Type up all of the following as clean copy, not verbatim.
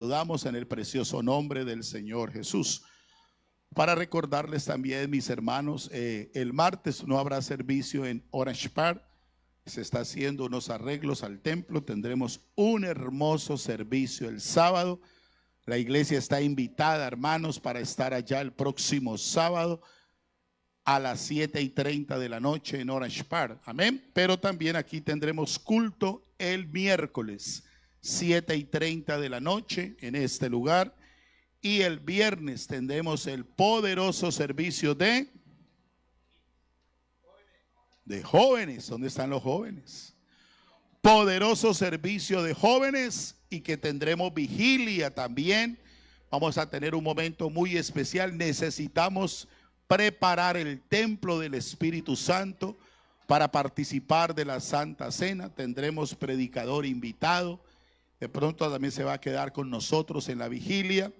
saludamos en el precioso nombre del Señor Jesús. Para recordarles también, mis hermanos, el martes no habrá servicio en Orange Park. Se está haciendo unos arreglos al templo. Tendremos un hermoso servicio el sábado. La iglesia está invitada, hermanos, para estar allá el próximo sábado a las 7:30 de la noche en Orange Park. Amén. Pero también aquí tendremos culto el miércoles, 7:30 de la noche en este lugar. Y el viernes tendremos el poderoso servicio de jóvenes. ¿Dónde están los jóvenes? Poderoso servicio de jóvenes, y que tendremos vigilia también. Vamos a tener un momento muy especial. Necesitamos preparar el templo del Espíritu Santo para participar de la Santa Cena. Tendremos predicador invitado. De pronto también se va a quedar con nosotros en la vigilia.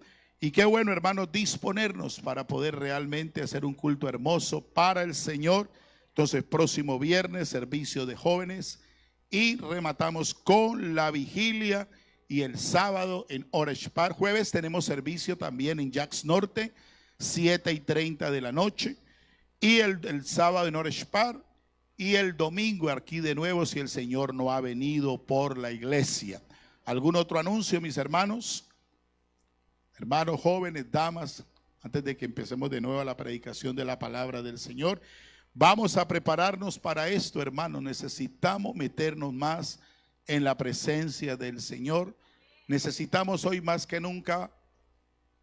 Y qué bueno, hermanos, disponernos para poder realmente hacer un culto hermoso para el Señor. Entonces, próximo viernes, servicio de jóvenes, y rematamos con la vigilia. Y el sábado en Orange Park. Jueves tenemos servicio también en Jacks Norte, 7:30 de la noche. Y el sábado en Orange Park. Y el domingo aquí de nuevo, si el Señor no ha venido por la iglesia. ¿Algún otro anuncio, mis hermanos? Hermanos, jóvenes, damas, antes de que empecemos de nuevo la predicación de la palabra del Señor, vamos a prepararnos para esto, hermanos. Necesitamos meternos más en la presencia del Señor. Necesitamos hoy más que nunca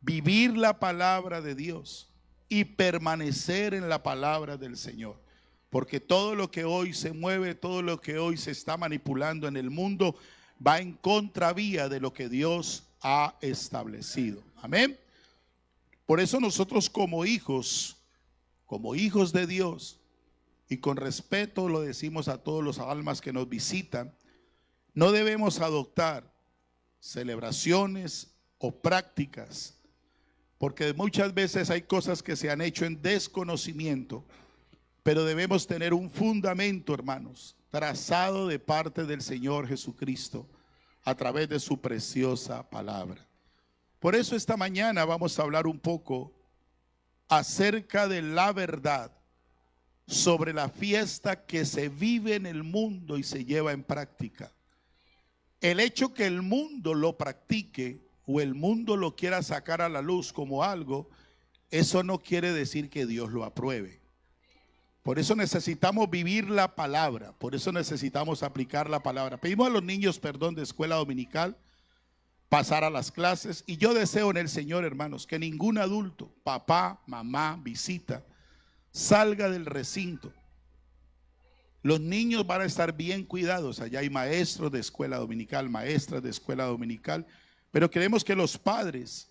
vivir la palabra de Dios y permanecer en la palabra del Señor. Porque todo lo que hoy se mueve, todo lo que hoy se está manipulando en el mundo, va en contravía de lo que Dios ha establecido. Amén. Por eso nosotros como hijos de Dios, y con respeto lo decimos a todos los almas que nos visitan, no debemos adoptar celebraciones o prácticas, porque muchas veces hay cosas que se han hecho en desconocimiento, pero debemos tener un fundamento, hermanos, trazado de parte del Señor Jesucristo a través de su preciosa palabra. Por eso esta mañana vamos a hablar un poco acerca de la verdad sobre la fiesta que se vive en el mundo y se lleva en práctica. El hecho que el mundo lo practique o el mundo lo quiera sacar a la luz como algo, eso no quiere decir que Dios lo apruebe. Por eso necesitamos vivir la palabra, por eso necesitamos aplicar la palabra. Pedimos a los niños perdón de escuela dominical, pasar a las clases, y yo deseo en el Señor, hermanos, que ningún adulto, papá, mamá, visita, salga del recinto. Los niños van a estar bien cuidados. Allá hay maestros de escuela dominical, maestras de escuela dominical, pero queremos que los padres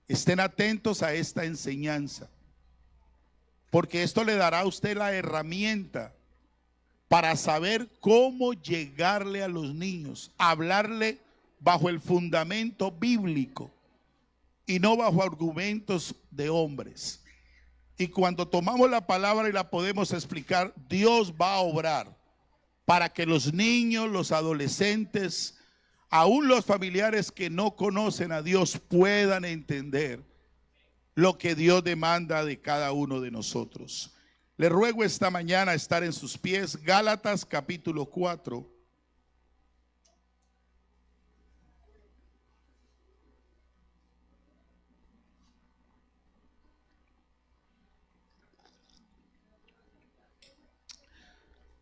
estén atentos a esta enseñanza, porque esto le dará a usted la herramienta para saber cómo llegarle a los niños, hablarle bajo el fundamento bíblico y no bajo argumentos de hombres. Y cuando tomamos la palabra y la podemos explicar, Dios va a obrar para que los niños, los adolescentes, aún los familiares que no conocen a Dios puedan entender lo que Dios demanda de cada uno de nosotros. Le ruego esta mañana estar en sus pies. Gálatas capítulo 4.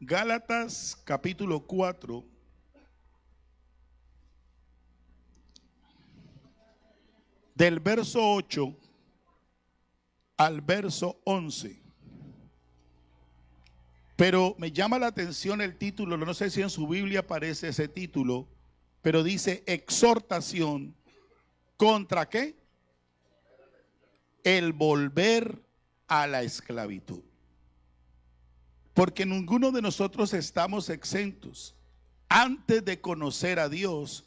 Gálatas capítulo 4, del verso 8 al verso 11. Pero me llama la atención el título, no sé si en su Biblia aparece ese título, pero dice exhortación contra ¿qué? El volver a la esclavitud. Porque ninguno de nosotros estamos exentos. Antes de conocer a Dios,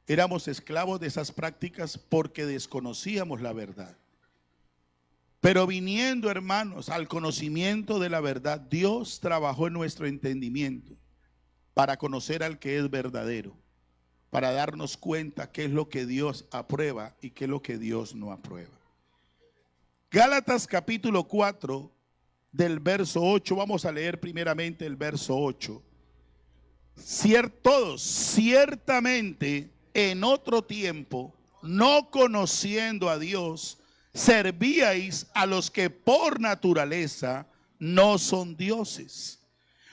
éramos esclavos de esas prácticas porque desconocíamos la verdad. Pero viniendo, hermanos, al conocimiento de la verdad, Dios trabajó en nuestro entendimiento para conocer al que es verdadero. para darnos cuenta qué es lo que Dios aprueba y qué es lo que Dios no aprueba. Gálatas capítulo 4 del verso 8, vamos a leer primeramente el verso 8. Todos ciertamente en otro tiempo, no conociendo a Dios, servíais a los que por naturaleza no son dioses.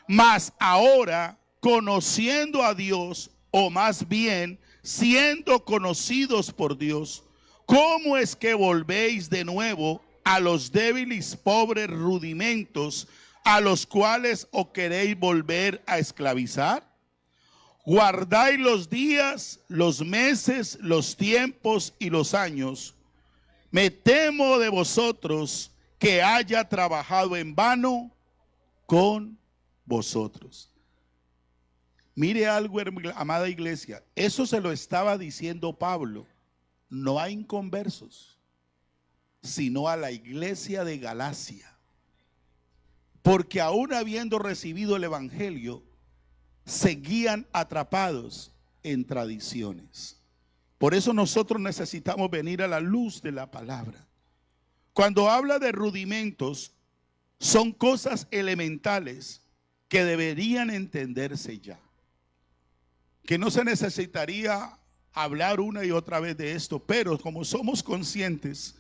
Mas ahora, conociendo a Dios, o más bien siendo conocidos por Dios, ¿cómo es que volvéis de nuevo a los débiles pobres rudimentos a los cuales os queréis volver a esclavizar? Guardáis los días, los meses, los tiempos y los años. Me temo de vosotros que haya trabajado en vano con vosotros. Mire algo, amada iglesia, eso se lo estaba diciendo Pablo, no a inconversos, sino a la iglesia de Galacia. Porque aún habiendo recibido el evangelio, seguían atrapados en tradiciones. Por eso nosotros necesitamos venir a la luz de la palabra. Cuando habla de rudimentos, son cosas elementales que deberían entenderse ya. Que no se necesitaría hablar una y otra vez de esto, pero como somos conscientes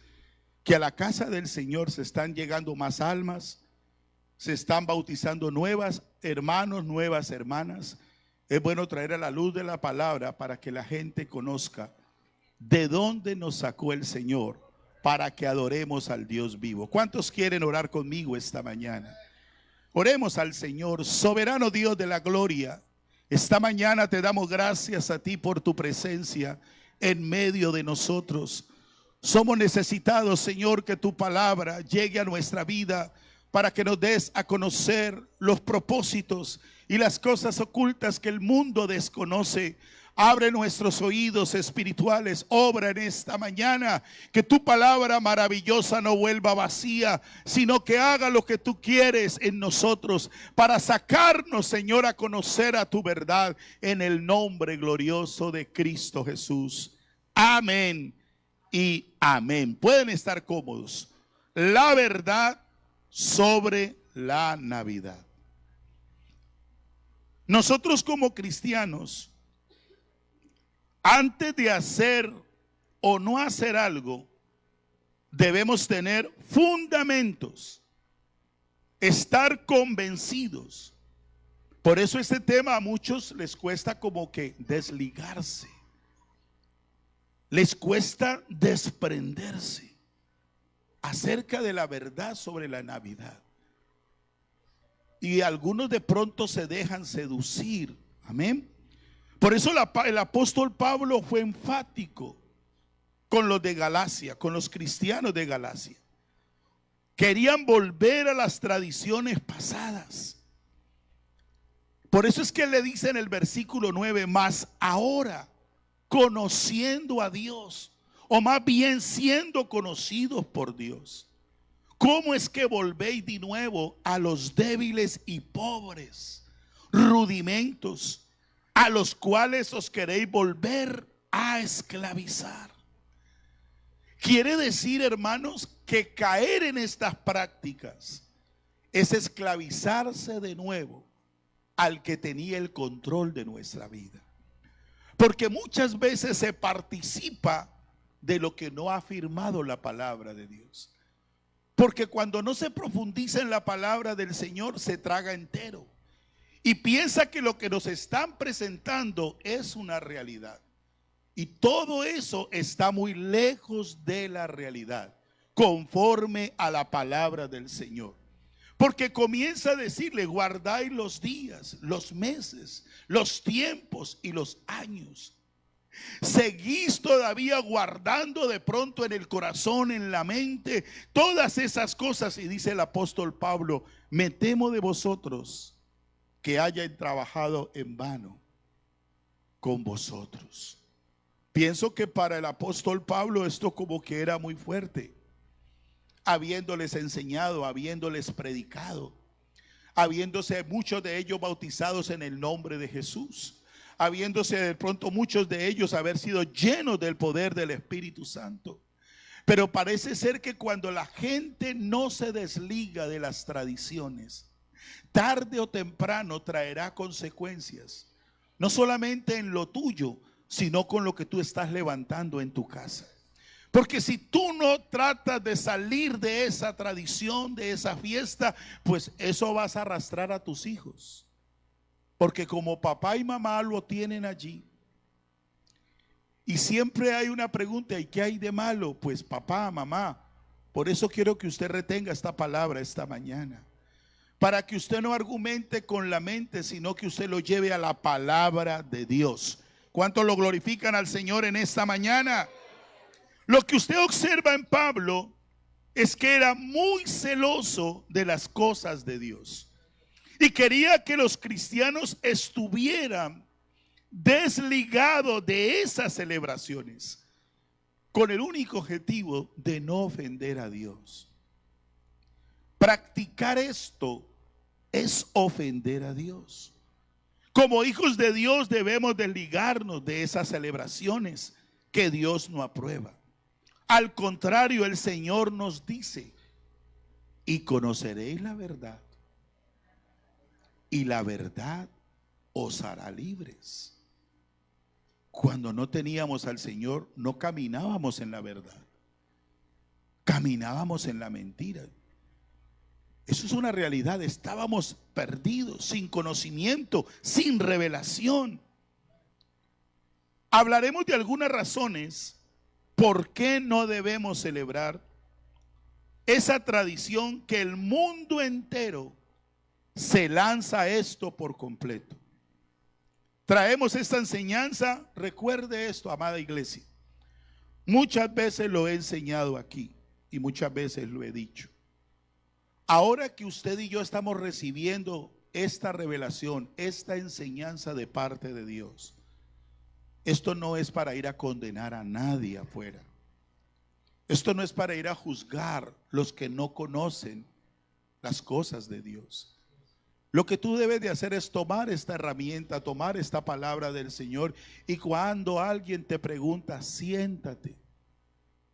que a la casa del Señor se están llegando más almas, se están bautizando nuevas hermanos, nuevas hermanas, es bueno traer a la luz de la palabra para que la gente conozca de dónde nos sacó el Señor, para que adoremos al Dios vivo. ¿Cuántos quieren orar conmigo esta mañana? Oremos al Señor, soberano Dios de la gloria. Esta mañana te damos gracias a ti por tu presencia en medio de nosotros. Somos necesitados, Señor, que tu palabra llegue a nuestra vida para que nos des a conocer los propósitos y las cosas ocultas que el mundo desconoce. Abre nuestros oídos espirituales, obra en esta mañana, que tu palabra maravillosa no vuelva vacía, sino que haga lo que tú quieres en nosotros, para sacarnos, Señor, a conocer a tu verdad, en el nombre glorioso de Cristo Jesús. Amén y amén. Pueden estar cómodos. La verdad sobre la Navidad. Nosotros como cristianos, antes de hacer o no hacer algo, debemos tener fundamentos, estar convencidos. Por eso este tema a muchos les cuesta como que desligarse, les cuesta desprenderse acerca de la verdad sobre la Navidad. Y algunos de pronto se dejan seducir, amén. Por eso el apóstol Pablo fue enfático con los de Galacia, con los cristianos de Galacia. Querían volver a las tradiciones pasadas. Por eso es que le dice en el versículo 9, mas ahora, conociendo a Dios, o más bien siendo conocidos por Dios, ¿cómo es que volvéis de nuevo a los débiles y pobres rudimentos, a los cuales os queréis volver a esclavizar? Quiere decir, hermanos, que caer en estas prácticas es esclavizarse de nuevo al que tenía el control de nuestra vida. Porque muchas veces se participa de lo que no ha afirmado la palabra de Dios. Porque cuando no se profundiza en la palabra del Señor, se traga entero. Y piensa que lo que nos están presentando es una realidad. Y todo eso está muy lejos de la realidad, conforme a la palabra del Señor. Porque comienza a decirle, guardáis los días, los meses, los tiempos y los años. Seguís todavía guardando de pronto en el corazón, en la mente, todas esas cosas. Y dice el apóstol Pablo, me temo de vosotros que hayan trabajado en vano con vosotros. Pienso que para el apóstol Pablo esto como que era muy fuerte, habiéndoles enseñado, habiéndoles predicado, habiéndose muchos de ellos bautizados en el nombre de Jesús, habiéndose de pronto muchos de ellos haber sido llenos del poder del Espíritu Santo. Pero parece ser que cuando la gente no se desliga de las tradiciones, tarde o temprano traerá consecuencias, no solamente en lo tuyo, sino con lo que tú estás levantando en tu casa. Porque si tú no tratas de salir de esa tradición, de esa fiesta, pues eso vas a arrastrar a tus hijos. Porque como papá y mamá lo tienen allí, y siempre hay una pregunta: ¿y qué hay de malo? Pues papá, mamá, por eso quiero que usted retenga esta palabra esta mañana, para que usted no argumente con la mente, sino que usted lo lleve a la palabra de Dios. ¿Cuántos lo glorifican al Señor en esta mañana? Lo que usted observa en Pablo es que era muy celoso de las cosas de Dios y quería que los cristianos estuvieran desligados de esas celebraciones, con el único objetivo de no ofender a Dios. Practicar esto es ofender a Dios. Como hijos de Dios debemos desligarnos de esas celebraciones que Dios no aprueba. Al contrario, el Señor nos dice: y conoceréis la verdad, y la verdad os hará libres. Cuando no teníamos al Señor, no caminábamos en la verdad, caminábamos en la mentira. Eso es una realidad. Estábamos perdidos, sin conocimiento, sin revelación. Hablaremos de algunas razones por qué no debemos celebrar esa tradición que el mundo entero se lanza a esto por completo. Traemos esta enseñanza. Recuerde esto, amada iglesia. Muchas veces lo he enseñado aquí y muchas veces lo he dicho. Ahora que usted y yo estamos recibiendo esta revelación, esta enseñanza de parte de Dios, esto no es para ir a condenar a nadie afuera. Esto no es para ir a juzgar los que no conocen las cosas de Dios. Lo que tú debes de hacer es tomar esta herramienta, tomar esta palabra del Señor, y cuando alguien te pregunta, siéntate.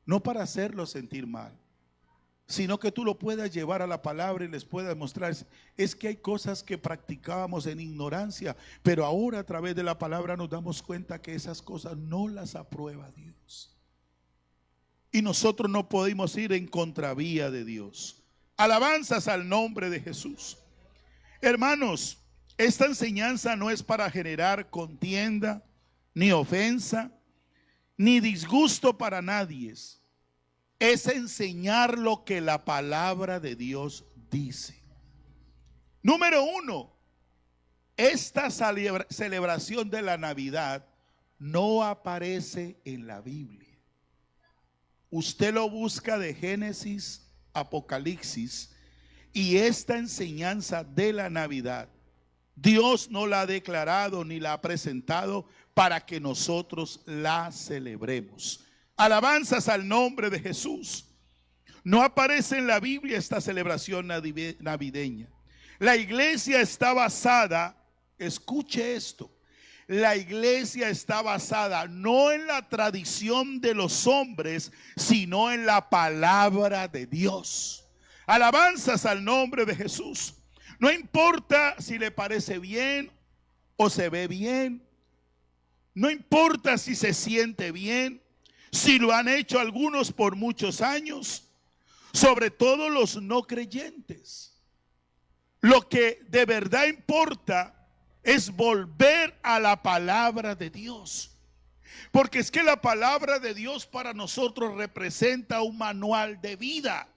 No para hacerlo sentir mal, sino que tú lo puedas llevar a la palabra y les puedas mostrar: es que hay cosas que practicábamos en ignorancia, pero ahora a través de la palabra nos damos cuenta que esas cosas no las aprueba Dios. Y nosotros no podemos ir en contravía de Dios. Alabanzas al nombre de Jesús. Hermanos, esta enseñanza no es para generar contienda, ni ofensa, ni disgusto para nadie. Es enseñar lo que la palabra de Dios dice. Número uno, esta celebración de la Navidad no aparece en la Biblia. Usted lo busca de Génesis, Apocalipsis, y esta enseñanza de la Navidad, Dios no la ha declarado ni la ha presentado para que nosotros la celebremos. Alabanzas al nombre de Jesús. No aparece en la Biblia esta celebración navideña. La iglesia está basada, escuche esto, la iglesia está basada no en la tradición de los hombres, sino en la palabra de Dios. Alabanzas al nombre de Jesús. No importa si le parece bien o se ve bien. No importa si se siente bien. Si lo han hecho algunos por muchos años. Sobre todo los no creyentes. Lo que de verdad importa es volver a la palabra de Dios. Porque es que la palabra de Dios para nosotros representa un manual de vida,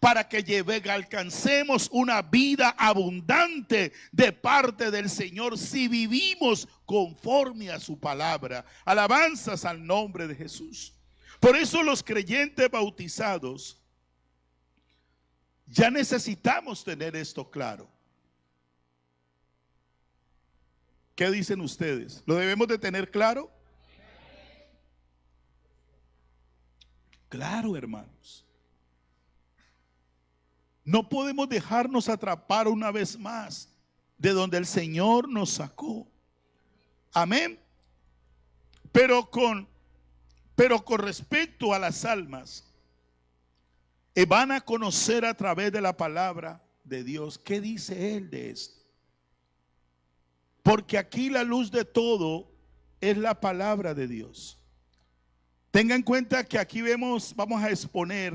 para que alcancemos una vida abundante de parte del Señor si vivimos conforme a su palabra. Alabanzas al nombre de Jesús. Por eso los creyentes bautizados ya necesitamos tener esto claro. ¿Qué dicen ustedes? ¿Lo debemos de tener claro? Claro, hermanos. No podemos dejarnos atrapar una vez más de donde el Señor nos sacó. Amén. Pero con respecto a las almas, van a conocer a través de la palabra de Dios. ¿Qué dice Él de esto? Porque aquí la luz de todo es la palabra de Dios. Tenga en cuenta que aquí vamos a exponer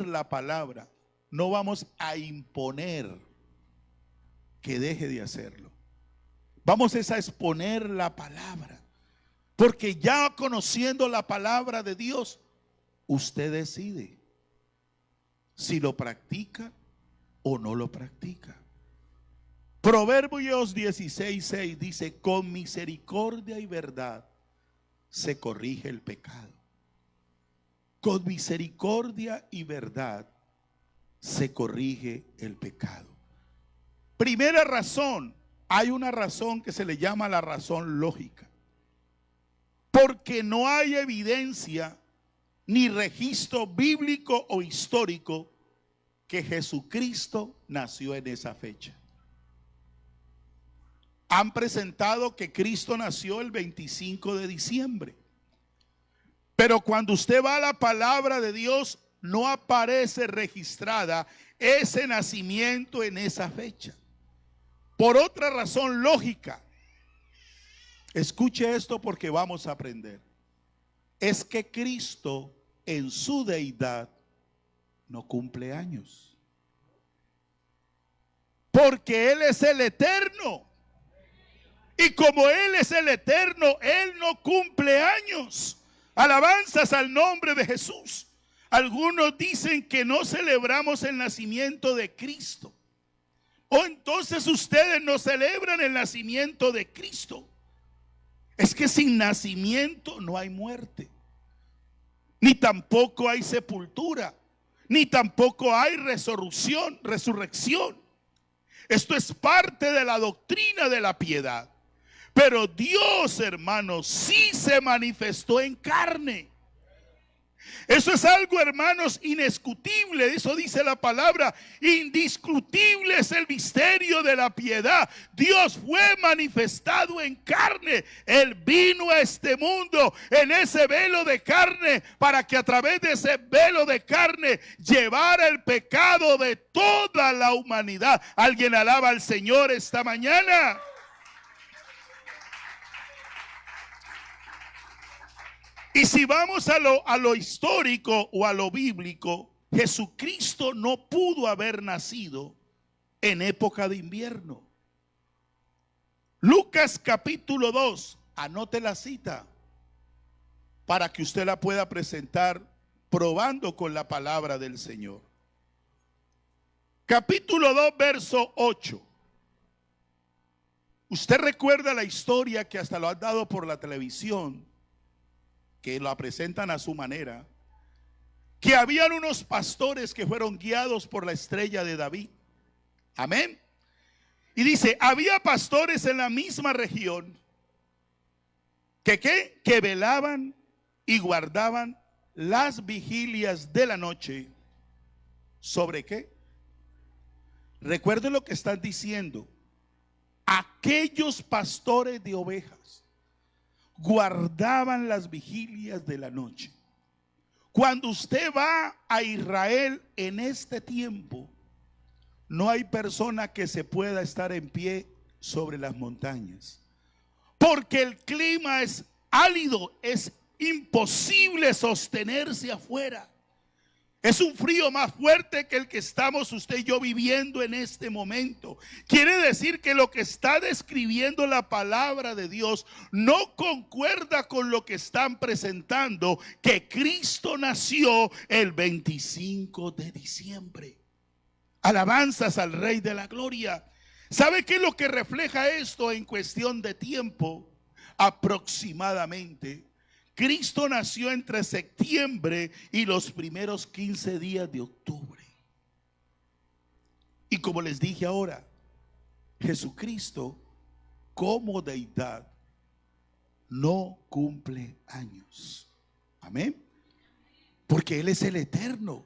la palabra. No vamos a imponer que deje de hacerlo. Vamos a exponer la palabra. Porque ya conociendo la palabra de Dios, usted decide si lo practica o no lo practica. Proverbios 16:6 dice: con misericordia y verdad se corrige el pecado. Con misericordia y verdad se corrige el pecado. Primera razón, hay una razón que se le llama la razón lógica. Porque no hay evidencia ni registro bíblico o histórico que Jesucristo nació en esa fecha. Han presentado que Cristo nació el 25 de diciembre. Pero cuando usted va a la palabra de Dios, no aparece registrada ese nacimiento en esa fecha. Por otra razón lógica. Escuche esto porque vamos a aprender. Es que Cristo en su deidad no cumple años. Porque Él es el eterno. Y como Él es el eterno, Él no cumple años. Alabanzas al nombre de Jesús. Algunos dicen que no celebramos el nacimiento de Cristo. O entonces ustedes no celebran el nacimiento de Cristo. Es que sin nacimiento no hay muerte. Ni tampoco hay sepultura. Ni tampoco hay resurrección. Esto es parte de la doctrina de la piedad. Pero Dios, hermanos, sí se manifestó en carne. Eso es algo, hermanos, indiscutible. Eso dice la palabra. Indiscutible es el misterio de la piedad. Dios fue manifestado en carne. Él vino a este mundo en ese velo de carne, para que a través de ese velo de carne llevara el pecado de toda la humanidad. ¿Alguien alaba al Señor esta mañana? Y si vamos a lo histórico o a lo bíblico, Jesucristo no pudo haber nacido en época de invierno. Lucas capítulo 2, anote la cita para que usted la pueda presentar probando con la palabra del Señor. Capítulo 2, verso 8. Usted recuerda la historia que hasta lo han dado por la televisión, que la presentan a su manera, que habían unos pastores que fueron guiados por la estrella de David. Amén. Y dice, había pastores en la misma región que velaban y guardaban las vigilias de la noche. ¿Sobre qué? Recuerden lo que están diciendo. Aquellos pastores de ovejas guardaban las vigilias de la noche. Cuando usted va a Israel en este tiempo, no hay persona que se pueda estar en pie sobre las montañas, porque el clima es árido, es imposible sostenerse afuera. Es un frío más fuerte que el que estamos usted y yo viviendo en este momento. Quiere decir que lo que está describiendo la palabra de Dios no concuerda con lo que están presentando, que Cristo nació el 25 de diciembre. Alabanzas al Rey de la Gloria. ¿Sabe qué es lo que refleja esto en cuestión de tiempo? Aproximadamente Cristo nació entre septiembre y los primeros 15 días de octubre. Y como les dije ahora, Jesucristo como deidad no cumple años. Amén. Porque Él es el eterno.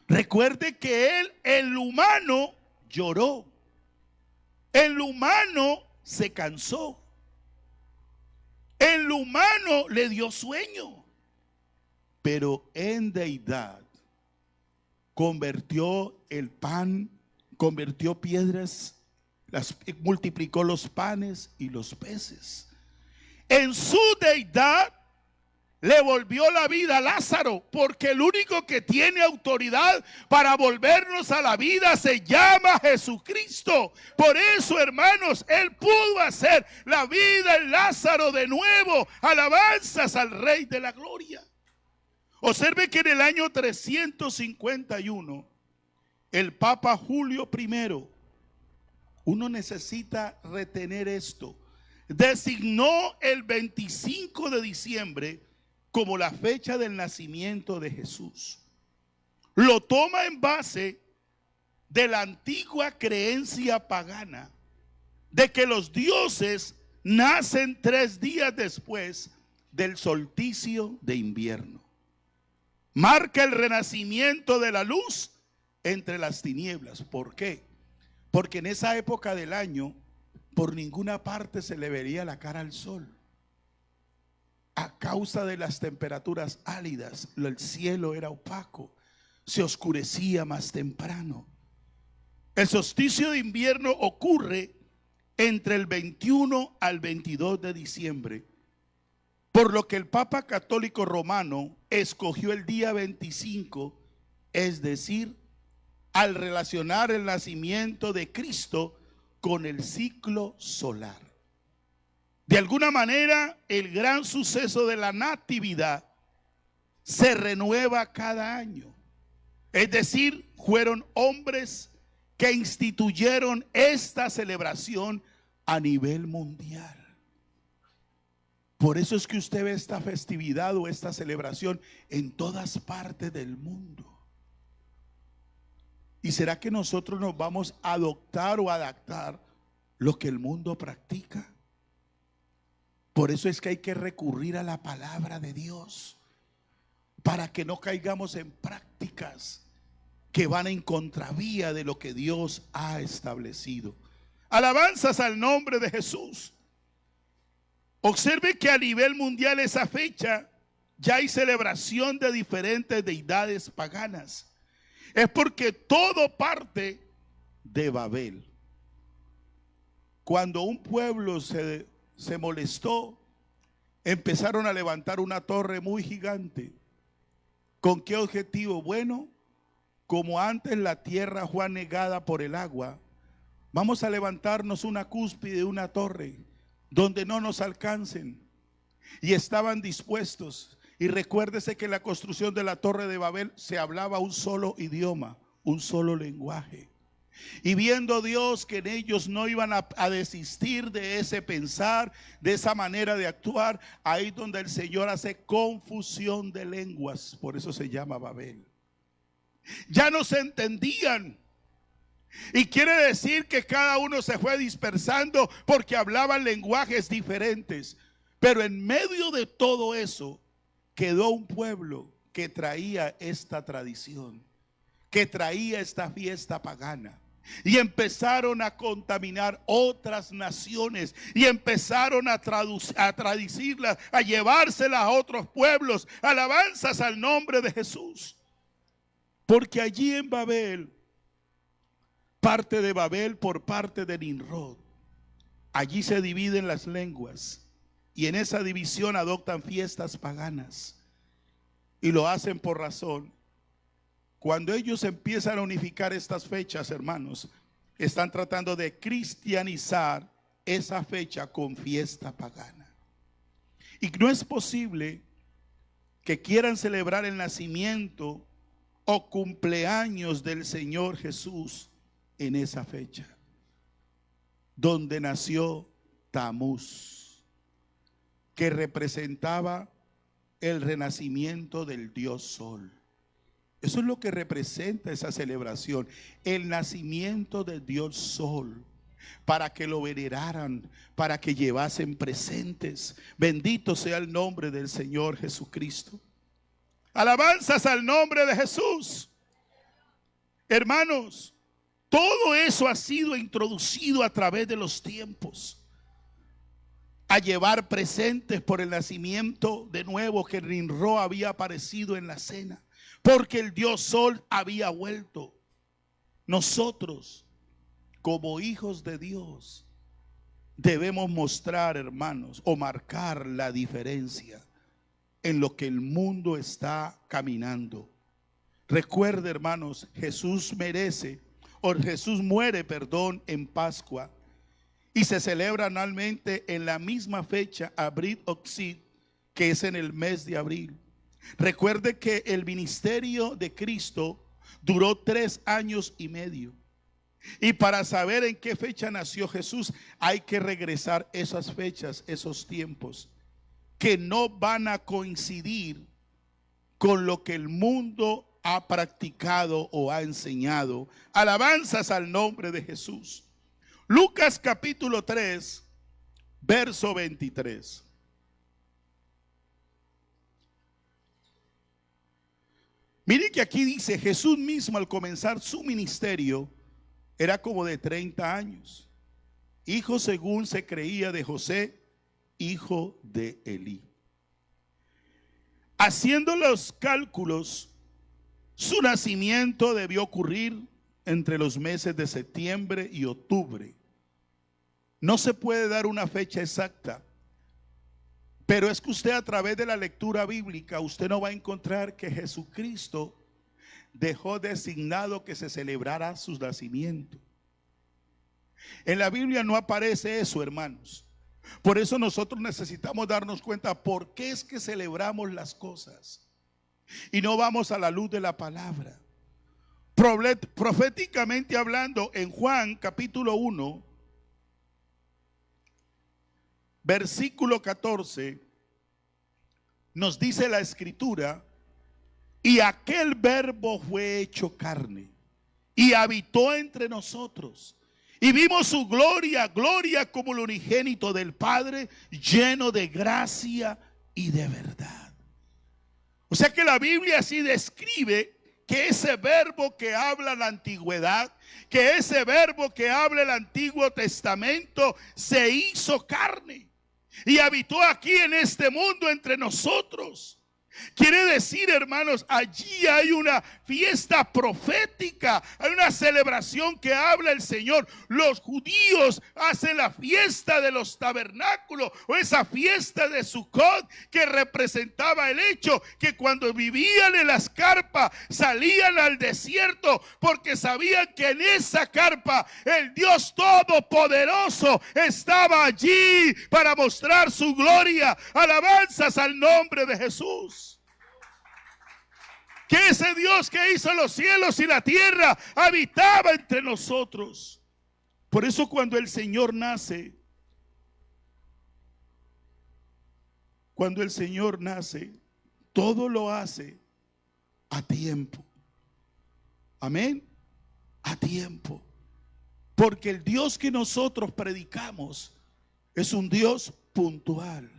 Recuerde que Él, el humano, lloró. El humano se cansó. En lo humano le dio sueño, pero en deidad convirtió el pan, convirtió piedras, multiplicó los panes y los peces. En su deidad le volvió la vida a Lázaro, porque el único que tiene autoridad para volvernos a la vida se llama Jesucristo. Por eso, hermanos, Él pudo hacer la vida en Lázaro de nuevo. Alabanzas al Rey de la Gloria. Observe que en el año 351, el Papa Julio I, uno necesita retener esto, designó el 25 de diciembre como la fecha del nacimiento de Jesús. Lo toma en base de la antigua creencia pagana de que los dioses nacen 3 días después del solsticio de invierno. Marca el renacimiento de la luz entre las tinieblas. ¿Por qué? Porque en esa época del año por ninguna parte se le vería la cara al sol. A causa de las temperaturas áridas, el cielo era opaco, se oscurecía más temprano. El solsticio de invierno ocurre entre el 21 al 22 de diciembre, por lo que el Papa Católico Romano escogió el día 25, es decir, al relacionar el nacimiento de Cristo con el ciclo solar. De alguna manera, el gran suceso de la natividad se renueva cada año. Es decir, fueron hombres que instituyeron esta celebración a nivel mundial. Por eso es que usted ve esta festividad o esta celebración en todas partes del mundo. ¿Y será que nosotros nos vamos a adoptar o adaptar lo que el mundo practica? Por eso es que hay que recurrir a la palabra de Dios, para que no caigamos en prácticas que van en contravía de lo que Dios ha establecido. Alabanzas al nombre de Jesús. Observe que a nivel mundial esa fecha ya hay celebración de diferentes deidades paganas. Es porque todo parte de Babel. Cuando un pueblo se molestó, empezaron a levantar una torre muy gigante. ¿Con qué objetivo? Bueno, como antes la tierra fue anegada por el agua, vamos a levantarnos una cúspide, una torre, donde no nos alcancen. Y estaban dispuestos. Y recuérdese que en la construcción de la torre de Babel se hablaba un solo idioma, un solo lenguaje. Y viendo Dios que en ellos no iban a desistir de ese pensar, de esa manera de actuar, ahí donde el Señor hace confusión de lenguas. Por eso se llama Babel. Ya no se entendían. Y quiere decir que cada uno se fue dispersando porque hablaban lenguajes diferentes. Pero en medio de todo eso quedó un pueblo que traía esta tradición, que traía esta fiesta pagana. Y empezaron a contaminar otras naciones y empezaron a traducirlas, a llevárselas a otros pueblos. Alabanzas al nombre de Jesús. Porque allí en Babel, parte de Babel por parte de Nimrod, allí se dividen las lenguas y en esa división adoptan fiestas paganas y lo hacen por razón. Cuando ellos empiezan a unificar estas fechas, hermanos, están tratando de cristianizar esa fecha con fiesta pagana. Y no es posible que quieran celebrar el nacimiento o cumpleaños del Señor Jesús en esa fecha, donde nació Tamuz, que representaba el renacimiento del Dios Sol. Eso es lo que representa esa celebración, el nacimiento del Dios Sol, para que lo veneraran, para que llevasen presentes. Bendito sea el nombre del Señor Jesucristo. Alabanzas al nombre de Jesús. Hermanos, todo eso ha sido introducido a través de los tiempos. a llevar presentes por el nacimiento de nuevo que Nimrod había aparecido en la cena, porque el Dios Sol había vuelto. Nosotros, como hijos de Dios, debemos mostrar, hermanos, o marcar la diferencia en lo que el mundo está caminando. Recuerde, hermanos, Jesús muere, en Pascua, y se celebra anualmente en la misma fecha, Abril Oxid, que es en el mes de abril. Recuerde que el ministerio de Cristo duró 3 años y medio. Y para saber en qué fecha nació Jesús, hay que regresar esas fechas, esos tiempos, que no van a coincidir con lo que el mundo ha practicado o ha enseñado. Alabanzas al nombre de Jesús. Lucas capítulo 3, verso 23. Miren que aquí dice, Jesús mismo al comenzar su ministerio era como de 30 años, hijo según se creía de José, hijo de Elí. Haciendo los cálculos, su nacimiento debió ocurrir entre los meses de septiembre y octubre. No se puede dar una fecha exacta, pero es que usted, a través de la lectura bíblica, usted no va a encontrar que Jesucristo dejó designado que se celebrara su nacimiento. En la Biblia no aparece eso, hermanos. Por eso nosotros necesitamos darnos cuenta por qué es que celebramos las cosas y no vamos a la luz de la palabra. Proféticamente hablando, en Juan capítulo 1, versículo 14, nos dice la escritura: y aquel verbo fue hecho carne y habitó entre nosotros, y vimos su gloria, gloria como el unigénito del Padre, lleno de gracia y de verdad. O sea que la Biblia así describe que ese verbo que habla la antigüedad, que ese verbo que habla el Antiguo Testamento, se hizo carne y habitó aquí en este mundo entre nosotros. Quiere decir, hermanos, allí hay una fiesta profética, hay una celebración que habla el Señor. Los judíos hacen la fiesta de los tabernáculos, o esa fiesta de Sukkot, que representaba el hecho que cuando vivían en las carpas salían al desierto, porque sabían que en esa carpa el Dios Todopoderoso estaba allí para mostrar su gloria. Alabanzas al nombre de Jesús. Que ese Dios que hizo los cielos y la tierra habitaba entre nosotros. Por eso cuando el Señor nace, todo lo hace a tiempo. Amén. A tiempo. Porque el Dios que nosotros predicamos es un Dios puntual.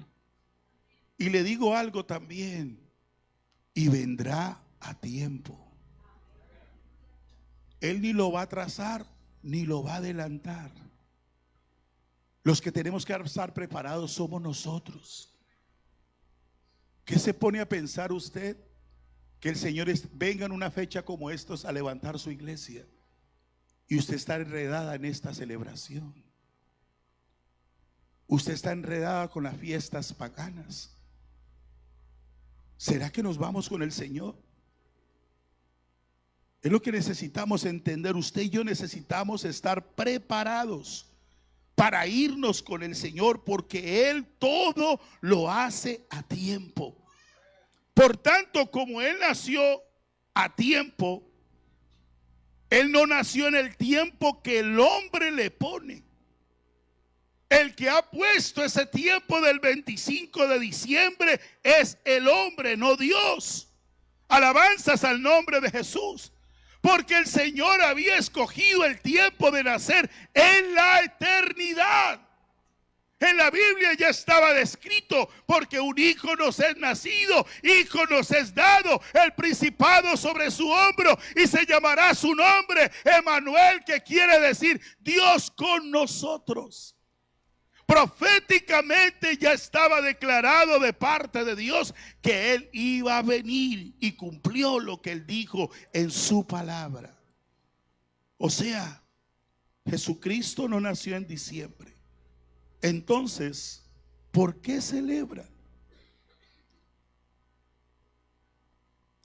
Y le digo algo también: y vendrá a tiempo. Él ni lo va a atrasar ni lo va a adelantar. Los que tenemos que estar preparados somos nosotros. ¿Qué se pone a pensar usted? Que el Señor venga en una fecha como estos a levantar su iglesia y usted está enredada en esta celebración. Usted está enredada con las fiestas paganas. ¿Será que nos vamos con el Señor? Es lo que necesitamos entender. Usted y yo necesitamos estar preparados para irnos con el Señor, porque Él todo lo hace a tiempo. Por tanto, como Él nació a tiempo, Él no nació en el tiempo que el hombre le pone. El que ha puesto ese tiempo del 25 de diciembre es el hombre, no Dios. Alabanzas al nombre de Jesús. Porque el Señor había escogido el tiempo de nacer en la eternidad. En la Biblia ya estaba descrito: porque un hijo nos es nacido, hijo nos es dado, el principado sobre su hombro, y se llamará su nombre Emmanuel, que quiere decir Dios con nosotros. Proféticamente ya estaba declarado de parte de Dios que Él iba a venir, y cumplió lo que Él dijo en su palabra. O sea, Jesucristo no nació en diciembre. Entonces, ¿por qué celebra?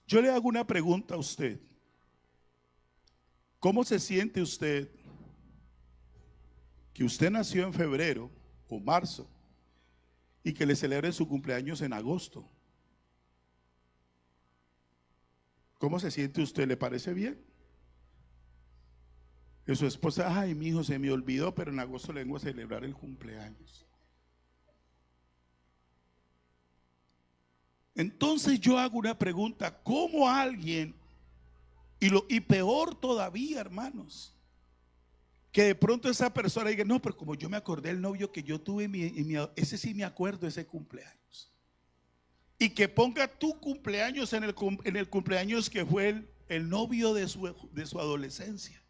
Yo le hago una pregunta a usted. ¿Cómo se siente usted que usted nació en febrero o marzo y que le celebren su cumpleaños en agosto? ¿Cómo se siente usted? ¿Le parece bien? Que su esposa, ay, mi hijo, se me olvidó, pero en agosto le vengo a celebrar el cumpleaños. Entonces yo hago una pregunta: ¿cómo alguien, y peor todavía, hermanos, que de pronto esa persona diga, no, pero como yo me acordé del novio que yo tuve, ese sí me acuerdo, ese cumpleaños, y que ponga tu cumpleaños en el cumpleaños que fue el novio de su adolescencia?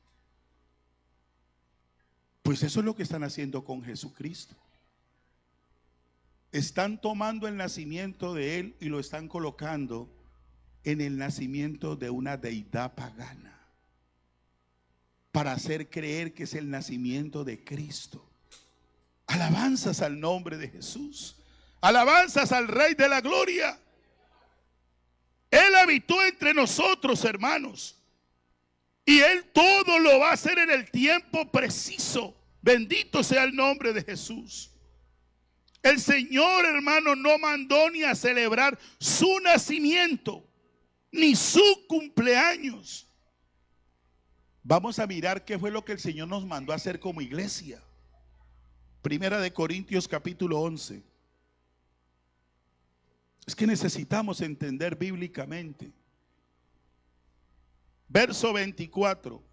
Pues eso es lo que están haciendo con Jesucristo. Están tomando el nacimiento de Él y lo están colocando en el nacimiento de una deidad pagana, para hacer creer que es el nacimiento de Cristo. Alabanzas al nombre de Jesús. Alabanzas al Rey de la Gloria. Él habitó entre nosotros, hermanos, y Él todo lo va a hacer en el tiempo preciso. Bendito sea el nombre de Jesús. El Señor, hermano, no mandó ni a celebrar su nacimiento, ni su cumpleaños. Vamos a mirar qué fue lo que el Señor nos mandó a hacer como iglesia. Primera de Corintios capítulo 11. Es que necesitamos entender bíblicamente. Verso 24.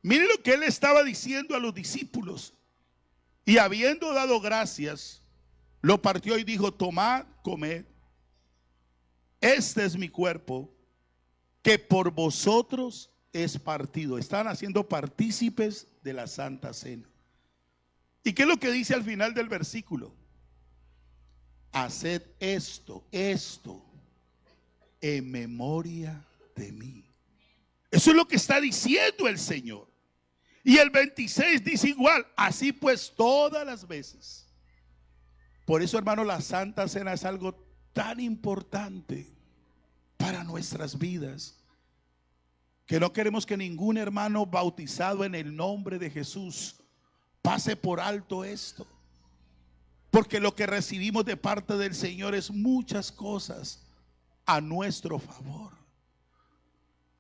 Mire lo que Él estaba diciendo a los discípulos. Y habiendo dado gracias, lo partió y dijo, tomad, comed. Este es mi cuerpo, que por vosotros es partido. Están haciendo partícipes de la Santa Cena. ¿Y qué es lo que dice al final del versículo? Haced esto en memoria de mí. Eso es lo que está diciendo el Señor. Y el 26 dice igual, así pues todas las veces. Por eso, hermano, la Santa Cena es algo tan importante para nuestras vidas, que no queremos que ningún hermano bautizado en el nombre de Jesús pase por alto esto, porque lo que recibimos de parte del Señor es muchas cosas a nuestro favor.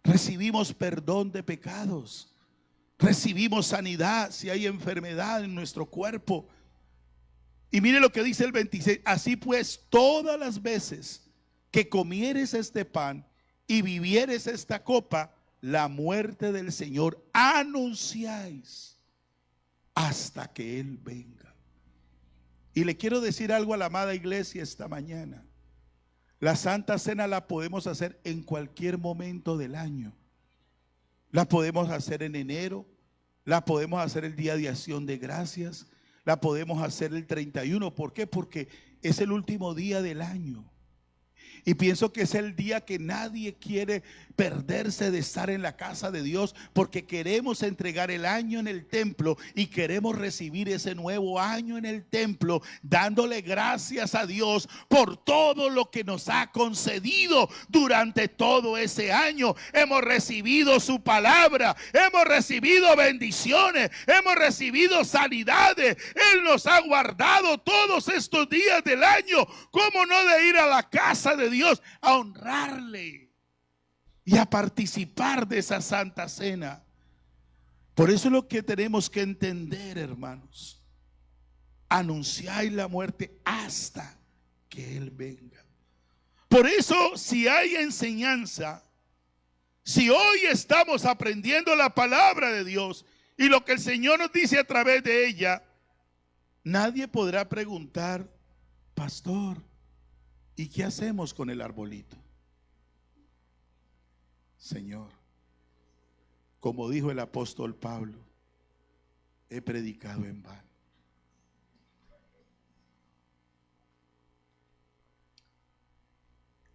Recibimos perdón de pecados, recibimos sanidad si hay enfermedad en nuestro cuerpo. Y mire lo que dice el 26, así pues todas las veces que comieres este pan y bebieres esta copa, la muerte del Señor anunciáis hasta que Él venga. Y le quiero decir algo a la amada iglesia esta mañana. La Santa Cena la podemos hacer en cualquier momento del año. La podemos hacer en enero, la podemos hacer el día de acción de gracias, la podemos hacer el 31. ¿Por qué? Porque es el último día del año. Y pienso que es el día que nadie quiere perderse de estar en la casa de Dios, porque queremos entregar el año en el templo y queremos recibir ese nuevo año en el templo, dándole gracias a Dios por todo lo que nos ha concedido durante todo ese año. Hemos recibido su palabra, hemos recibido bendiciones, hemos recibido sanidades. Él nos ha guardado todos estos días del año. ¿Cómo no de ir a la casa de Dios a honrarle y a participar de esa Santa Cena? Por eso es lo que tenemos que entender, hermanos. Anunciáis la muerte hasta que Él venga. Por eso, si hay enseñanza, si hoy estamos aprendiendo la palabra de Dios y lo que el Señor nos dice a través de ella, nadie podrá preguntar, pastor, ¿y qué hacemos con el arbolito? Señor, como dijo el apóstol Pablo, he predicado en vano.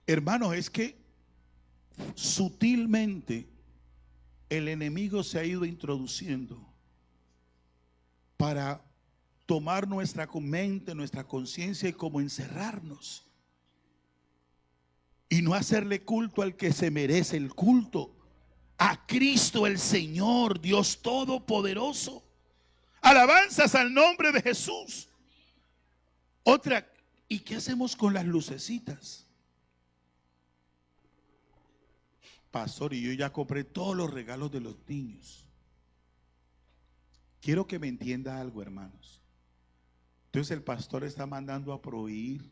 Hermanos, es que sutilmente el enemigo se ha ido introduciendo para tomar nuestra mente, nuestra conciencia y como encerrarnos y no hacerle culto al que se merece el culto, a Cristo el Señor, Dios Todopoderoso. Alabanzas al nombre de Jesús. Otra, ¿y qué hacemos con las lucecitas? Pastor, y yo ya compré todos los regalos de los niños. Quiero que me entienda algo, hermanos. Entonces el pastor está mandando a prohibir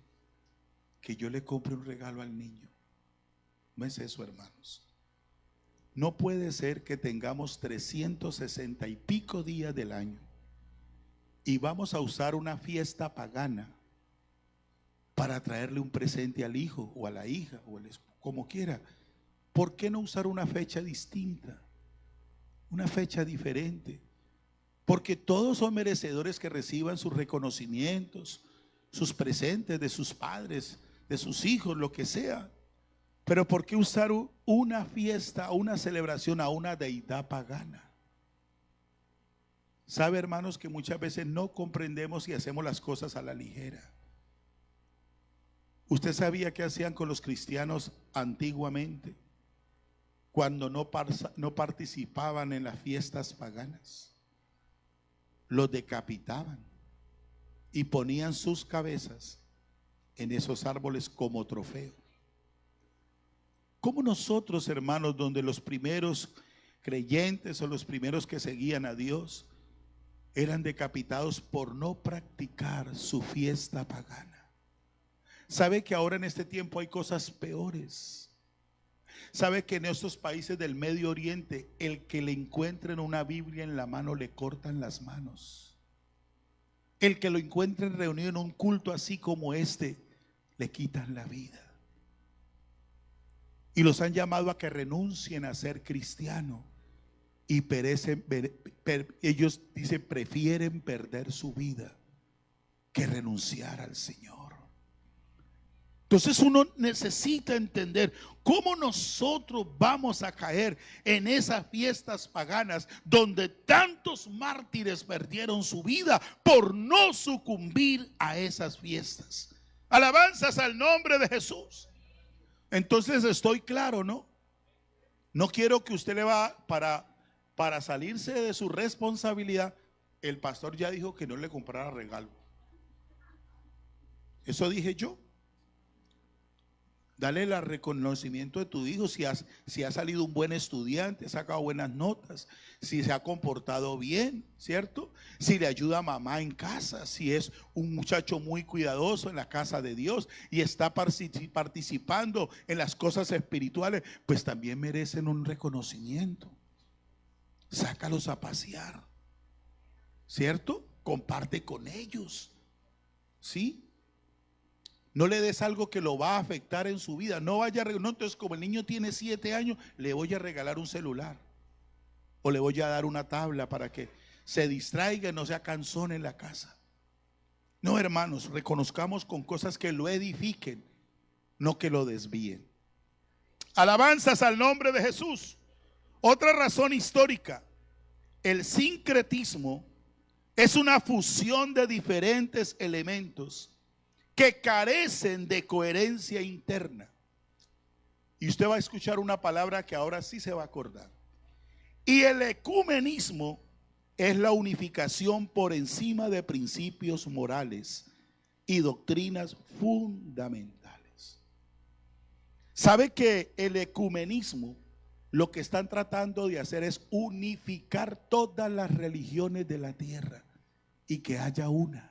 que yo le compre un regalo al niño. No es eso, hermanos. No puede ser que tengamos 360 y pico días del año y vamos a usar una fiesta pagana para traerle un presente al hijo o a la hija o como quiera. ¿Por qué no usar una fecha distinta? Una fecha diferente. Porque todos son merecedores que reciban sus reconocimientos, sus presentes de sus padres, de sus hijos, lo que sea. Pero ¿por qué usar una fiesta, una celebración a una deidad pagana? Sabe, hermanos, que muchas veces no comprendemos y hacemos las cosas a la ligera. ¿Usted sabía qué hacían con los cristianos antiguamente cuando no participaban en las fiestas paganas? Los decapitaban y ponían sus cabezas en esos árboles como trofeo. ¿Cómo nosotros, hermanos, donde los primeros creyentes o los primeros que seguían a Dios eran decapitados por no practicar su fiesta pagana? ¿Sabe que ahora en este tiempo hay cosas peores? ¿Sabe que en estos países del Medio Oriente el que le encuentren una Biblia en la mano le cortan las manos? El que lo encuentren reunido en un culto así como este, le quitan la vida. Y los han llamado a que renuncien a ser cristiano y perecen. Ellos dicen, prefieren perder su vida que renunciar al Señor. Entonces uno necesita entender cómo nosotros vamos a caer en esas fiestas paganas donde tantos mártires perdieron su vida por no sucumbir a esas fiestas. Alabanzas al nombre de Jesús. Entonces estoy claro, ¿no? No quiero que usted le va para salirse de su responsabilidad. El pastor ya dijo que no le comprara regalo. Eso dije yo. Dale el reconocimiento de tu hijo si ha salido un buen estudiante, ha sacado buenas notas, si se ha comportado bien, ¿cierto? Si le ayuda a mamá en casa, si es un muchacho muy cuidadoso en la casa de Dios y está participando en las cosas espirituales, pues también merecen un reconocimiento. Sácalos a pasear, ¿cierto? Comparte con ellos, ¿sí? No le des algo que lo va a afectar en su vida. No vaya a regalar, entonces como el niño tiene 7 años, le voy a regalar un celular o le voy a dar una tabla para que se distraiga y no sea cansón en la casa. No, hermanos, reconozcamos con cosas que lo edifiquen, no que lo desvíen. Alabanzas al nombre de Jesús. Otra razón histórica: el sincretismo es una fusión de diferentes elementos que carecen de coherencia interna. Y usted va a escuchar una palabra que ahora sí se va a acordar. Y el ecumenismo es la unificación por encima de principios morales y doctrinas fundamentales. ¿Sabe que el ecumenismo lo que están tratando de hacer es unificar todas las religiones de la tierra y que haya una?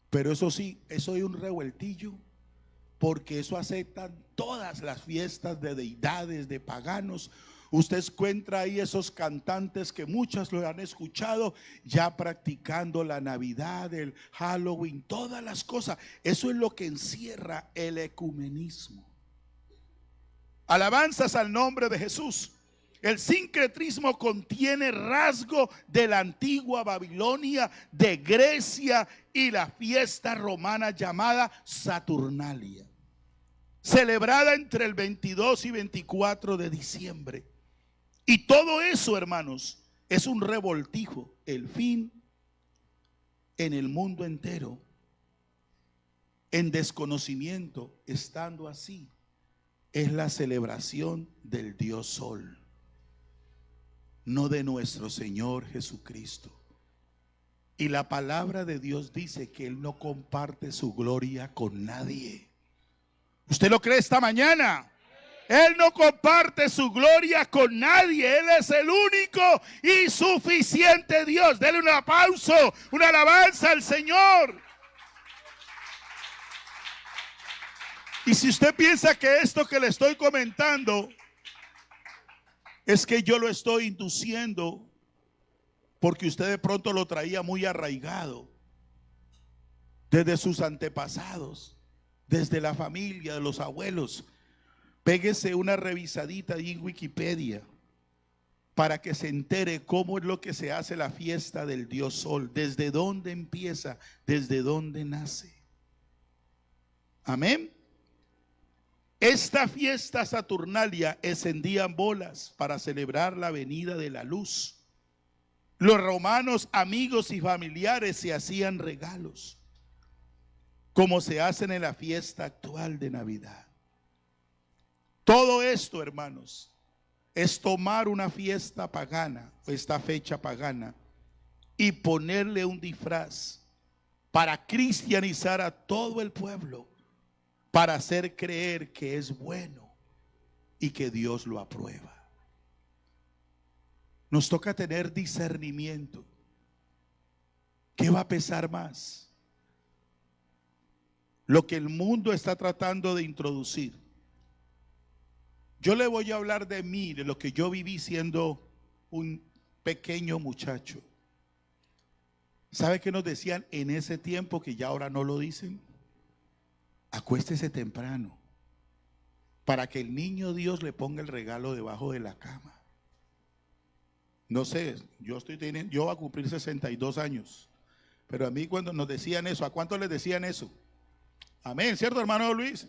Pero eso sí, eso es un revueltillo, porque eso aceptan todas las fiestas de deidades, de paganos. Usted encuentra ahí esos cantantes que muchos lo han escuchado ya practicando la Navidad, el Halloween, todas las cosas. Eso es lo que encierra el ecumenismo. Alabanzas al nombre de Jesús. El sincretismo contiene rasgo de la antigua Babilonia, de Grecia y la fiesta romana llamada Saturnalia, celebrada entre el 22 y 24 de diciembre. Y todo eso, hermanos, es un revoltijo. El fin en el mundo entero, en desconocimiento, estando así, es la celebración del Dios Sol, no de nuestro Señor Jesucristo. Y la palabra de Dios dice que Él no comparte su gloria con nadie. ¿Usted lo cree esta mañana? Él no comparte su gloria con nadie. Él es el único y suficiente Dios. Dele un aplauso, una alabanza al Señor. Y si usted piensa que esto que le estoy comentando es que yo lo estoy induciendo porque usted de pronto lo traía muy arraigado desde sus antepasados, desde la familia, de los abuelos, péguese una revisadita ahí en Wikipedia para que se entere cómo es lo que se hace la fiesta del Dios Sol, desde dónde empieza, desde dónde nace. Amén. Esta fiesta saturnalia encendían bolas para celebrar la venida de la luz. Los romanos, amigos y familiares, se hacían regalos, como se hacen en la fiesta actual de Navidad. Todo esto, hermanos, es tomar una fiesta pagana, esta fecha pagana, y ponerle un disfraz para cristianizar a todo el pueblo, para hacer creer que es bueno y que Dios lo aprueba. Nos toca tener discernimiento. ¿Qué va a pesar más? Lo que el mundo está tratando de introducir. Yo le voy a hablar de mí, de lo que yo viví siendo un pequeño muchacho. ¿Sabe qué nos decían en ese tiempo que ya ahora no lo dicen? Acuéstese temprano para que el niño Dios le ponga el regalo debajo de la cama. No sé, yo voy a cumplir 62 años, pero a mí cuando nos decían eso, ¿a cuántos les decían eso? Amén, ¿cierto, hermano Luis?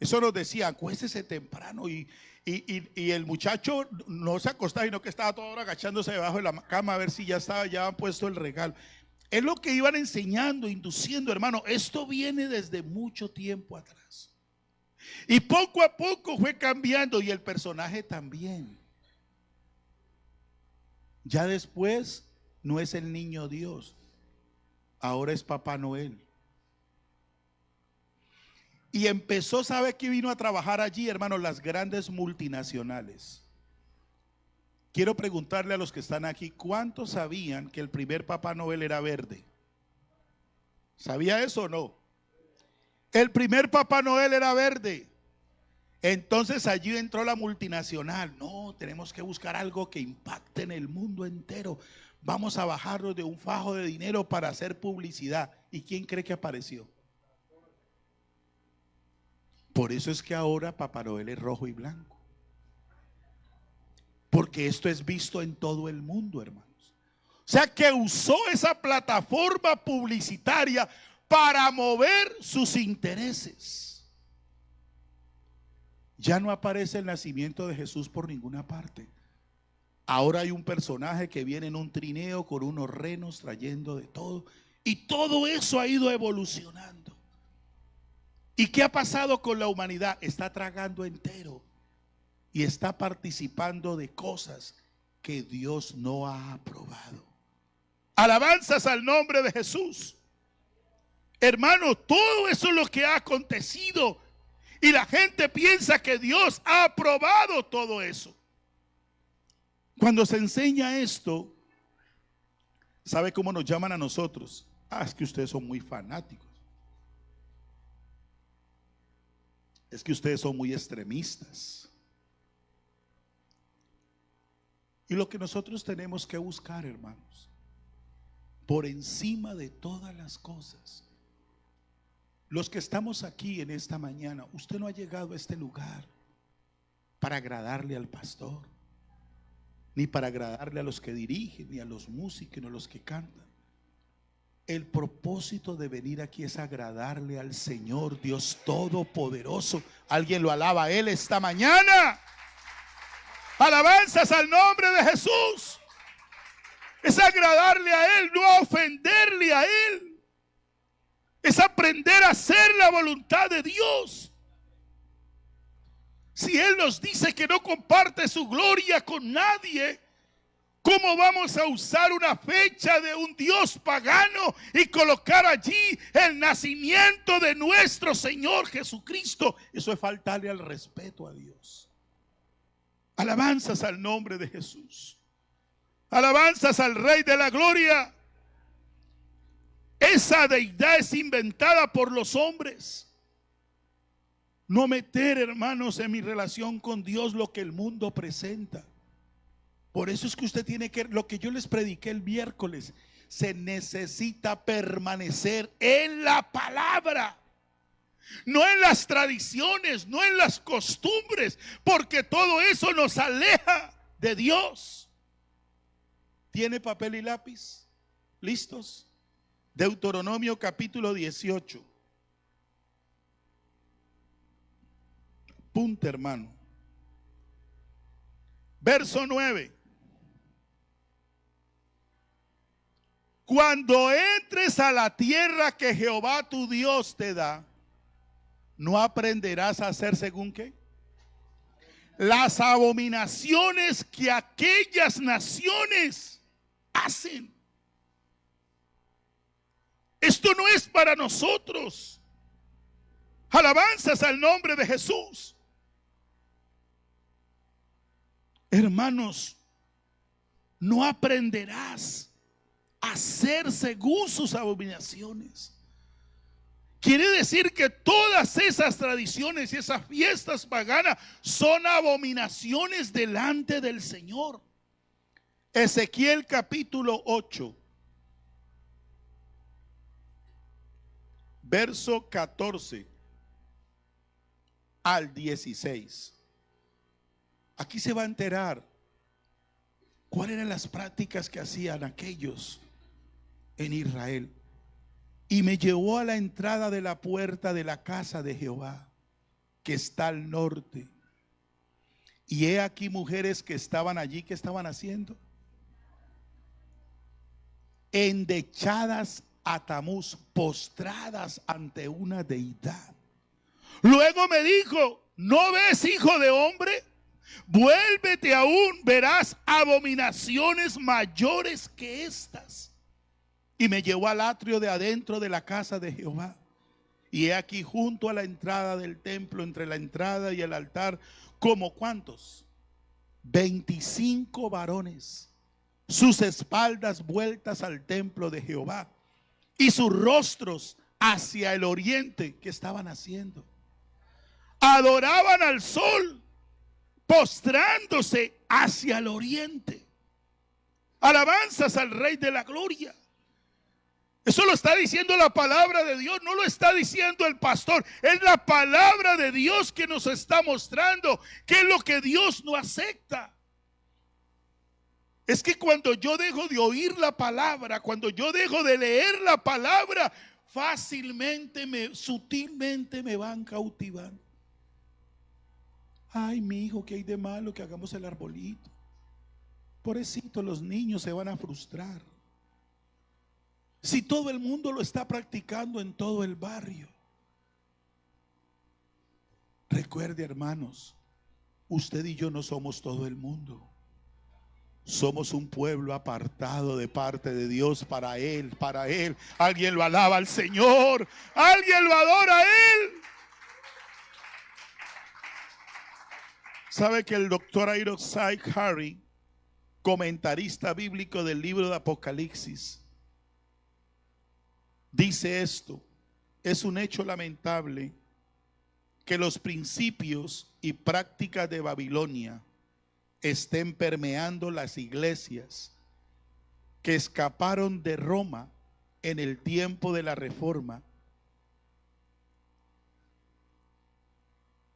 Eso nos decía, acuéstese temprano y el muchacho no se acostaba, sino que estaba toda hora agachándose debajo de la cama a ver si ya han puesto el regalo. Es lo que iban enseñando, induciendo, hermano. Esto viene desde mucho tiempo atrás. Y poco a poco fue cambiando y el personaje también. Ya después no es el niño Dios, ahora es Papá Noel. Y empezó, ¿sabe qué vino a trabajar allí, hermanos? Las grandes multinacionales. Quiero preguntarle a los que están aquí, ¿cuántos sabían que el primer Papá Noel era verde? ¿Sabía eso o no? El primer Papá Noel era verde. Entonces allí entró la multinacional. No, tenemos que buscar algo que impacte en el mundo entero. Vamos a bajarnos de un fajo de dinero para hacer publicidad. ¿Y quién cree que apareció? Por eso es que ahora Papá Noel es rojo y blanco. Porque esto es visto en todo el mundo, hermanos. O sea que usó esa plataforma publicitaria para mover sus intereses. Ya no aparece el nacimiento de Jesús por ninguna parte. Ahora hay un personaje que viene en un trineo con unos renos trayendo de todo. Y todo eso ha ido evolucionando. ¿Y qué ha pasado con la humanidad? Está tragando entero y está participando de cosas que Dios no ha aprobado. Alabanzas al nombre de Jesús. Hermano, todo eso es lo que ha acontecido y la gente piensa que Dios ha aprobado todo eso. Cuando se enseña esto, ¿sabe cómo nos llaman a nosotros? Es que ustedes son muy fanáticos. Es que ustedes son muy extremistas. Y lo que nosotros tenemos que buscar, hermanos, por encima de todas las cosas, los que estamos aquí en esta mañana, usted no ha llegado a este lugar para agradarle al pastor. ni para agradarle a los que dirigen, ni a los músicos, ni a los que cantan. El propósito de venir aquí es agradarle al Señor Dios Todopoderoso. Alguien lo alaba a Él esta mañana. Alabanzas al nombre de Jesús. Es agradarle a Él, no ofenderle a Él. Es aprender a hacer la voluntad de Dios. Si Él nos dice que no comparte su gloria con nadie, ¿cómo vamos a usar una fecha de un Dios pagano y colocar allí el nacimiento de nuestro Señor Jesucristo? Eso es faltarle al respeto a Dios. Alabanzas al nombre de Jesús. Alabanzas al Rey de la Gloria. Esa deidad es inventada por los hombres. No meter, hermanos, en mi relación con Dios lo que el mundo presenta. Por eso es que usted tiene que, lo que yo les prediqué el miércoles, se necesita permanecer en la palabra, no en las tradiciones, no en las costumbres, porque todo eso nos aleja de Dios. ¿Tiene papel y lápiz? ¿Listos? Deuteronomio capítulo 18. Punto, hermano. Verso 9. Cuando entres a la tierra que Jehová tu Dios te da, no aprenderás a hacer según qué. Las abominaciones que aquellas naciones hacen. Esto no es para nosotros. Alabanzas al nombre de Jesús. Hermanos, no aprenderás a hacer según sus abominaciones. Quiere decir que todas esas tradiciones y esas fiestas paganas son abominaciones delante del Señor. Ezequiel capítulo 8, verso 14 al 16. Aquí se va a enterar cuáles eran las prácticas que hacían aquellos en Israel. Y me llevó a la entrada de la puerta de la casa de Jehová, que está al norte. Y he aquí mujeres que estaban allí. ¿Qué estaban haciendo? Endechadas a Tamuz, postradas ante una deidad. Luego me dijo: ¿no ves, hijo de hombre? Vuélvete aún, verás abominaciones mayores que estas. Y me llevó al atrio de adentro de la casa de Jehová. Y he aquí junto a la entrada del templo, entre la entrada y el altar, como ¿cuántos? 25 varones, sus espaldas vueltas al templo de Jehová y sus rostros hacia el oriente. ¿Qué estaban haciendo? Adoraban al sol, postrándose hacia el oriente. Alabanzas al Rey de la Gloria. Eso lo está diciendo la palabra de Dios, no lo está diciendo el pastor. Es la palabra de Dios que nos está mostrando qué es lo que Dios no acepta. Es que cuando yo dejo de oír la palabra, cuando yo dejo de leer la palabra, fácilmente, sutilmente me van cautivando. Ay, mi hijo, ¿qué hay de malo que hagamos el arbolito? Pobrecito, los niños se van a frustrar. Si todo el mundo lo está practicando en todo el barrio. Recuerde, hermanos, usted y yo no somos todo el mundo. Somos un pueblo apartado de parte de Dios para Él, para Él. Alguien lo alaba al Señor, alguien lo adora a Él. ¿Sabe que el doctor Ironside Harry, comentarista bíblico del libro de Apocalipsis, dice esto? Es un hecho lamentable que los principios y prácticas de Babilonia estén permeando las iglesias que escaparon de Roma en el tiempo de la Reforma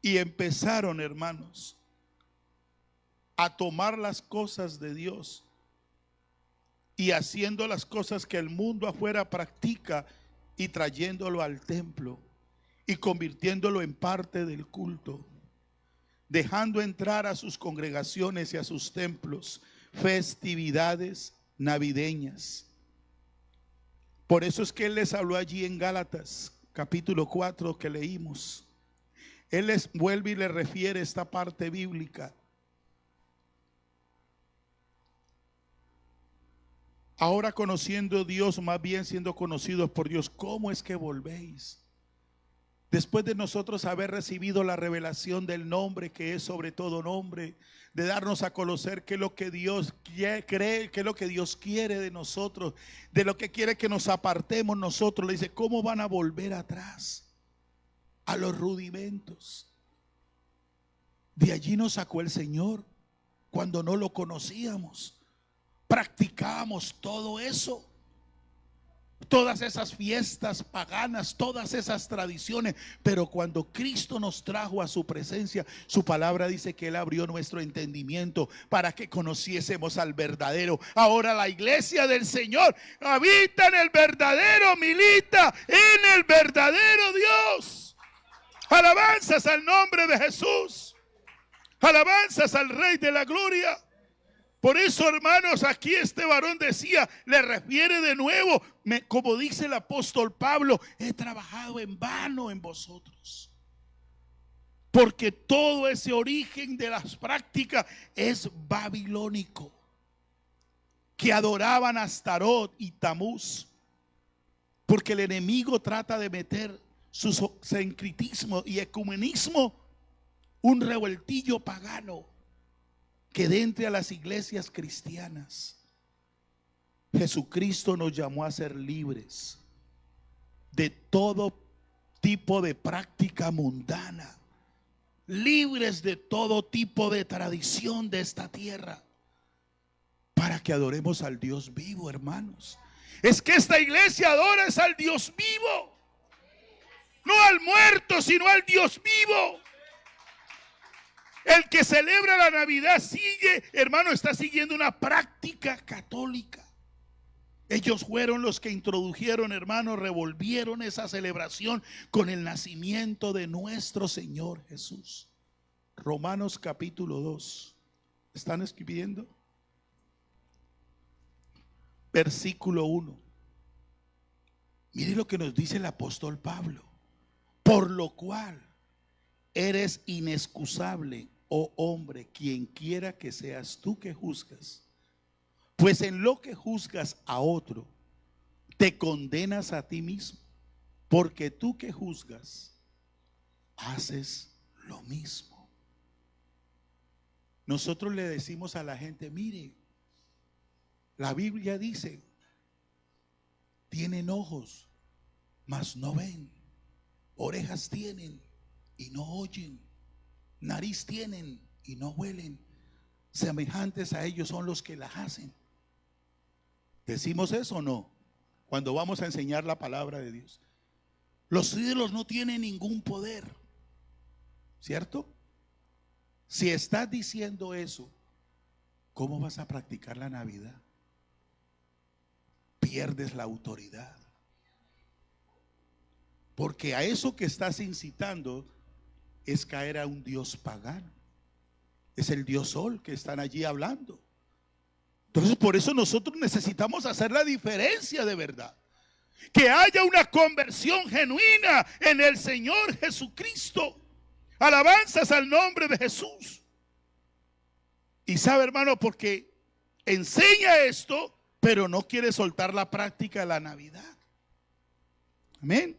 y empezaron, hermanos, a tomar las cosas de Dios y haciendo las cosas que el mundo afuera practica y trayéndolo al templo y convirtiéndolo en parte del culto, dejando entrar a sus congregaciones y a sus templos festividades navideñas. Por eso es que Él les habló allí en Gálatas capítulo 4 que leímos. Él les vuelve y les refiere esta parte bíblica. Ahora conociendo a Dios, más bien siendo conocidos por Dios, ¿cómo es que volvéis? Después de nosotros haber recibido la revelación del nombre que es sobre todo nombre, de darnos a conocer qué es lo que Dios cree, qué es lo que Dios quiere de nosotros, de lo que quiere que nos apartemos nosotros. Le dice, ¿cómo van a volver atrás a los rudimentos? De allí nos sacó el Señor cuando no lo conocíamos. Practicábamos todo eso, todas esas fiestas paganas, todas esas tradiciones, pero cuando Cristo nos trajo a su presencia, su palabra dice que Él abrió nuestro entendimiento para que conociésemos al verdadero. Ahora la iglesia del Señor habita en el verdadero, milita en el verdadero Dios. Alabanzas al nombre de Jesús, alabanzas al Rey de la Gloria. Por eso, hermanos, aquí este varón decía, le refiere de nuevo, como dice el apóstol Pablo, he trabajado en vano en vosotros. Porque todo ese origen de las prácticas es babilónico, que adoraban a Astarot y Tamuz. Porque el enemigo trata de meter su sincretismo y ecumenismo, un revueltillo pagano, que de entre a las iglesias cristianas. Jesucristo nos llamó a ser libres de todo tipo de práctica mundana, libres de todo tipo de tradición de esta tierra, para que adoremos al Dios vivo, hermanos. Es que esta iglesia adora es al Dios vivo, no al muerto, sino al Dios vivo. El que celebra la Navidad sigue, hermano, está siguiendo una práctica católica. Ellos fueron los que introdujeron, hermano, revolvieron esa celebración con el nacimiento de nuestro Señor Jesús. Romanos capítulo 2. ¿Están escribiendo? Versículo 1. Mire lo que nos dice el apóstol Pablo. Por lo cual eres inexcusable, oh hombre, quien quiera que seas tú que juzgas. Pues en lo que juzgas a otro, te condenas a ti mismo, porque tú que juzgas, haces lo mismo. Nosotros le decimos a la gente, mire, la Biblia dice, tienen ojos, mas no ven, orejas tienen y no oyen, nariz tienen y no huelen, semejantes a ellos son los que las hacen. ¿Decimos eso o no? Cuando vamos a enseñar la palabra de Dios. Los ídolos no tienen ningún poder, ¿cierto? Si estás diciendo eso, ¿cómo vas a practicar la Navidad? Pierdes la autoridad. Porque a eso que estás incitando es caer a un Dios pagano. Es el Dios Sol que están allí hablando. Entonces por eso nosotros necesitamos hacer la diferencia de verdad. Que haya una conversión genuina en el Señor Jesucristo. Alabanzas al nombre de Jesús. Y sabe, hermano, porque enseña esto, pero no quiere soltar la práctica de la Navidad. Amén.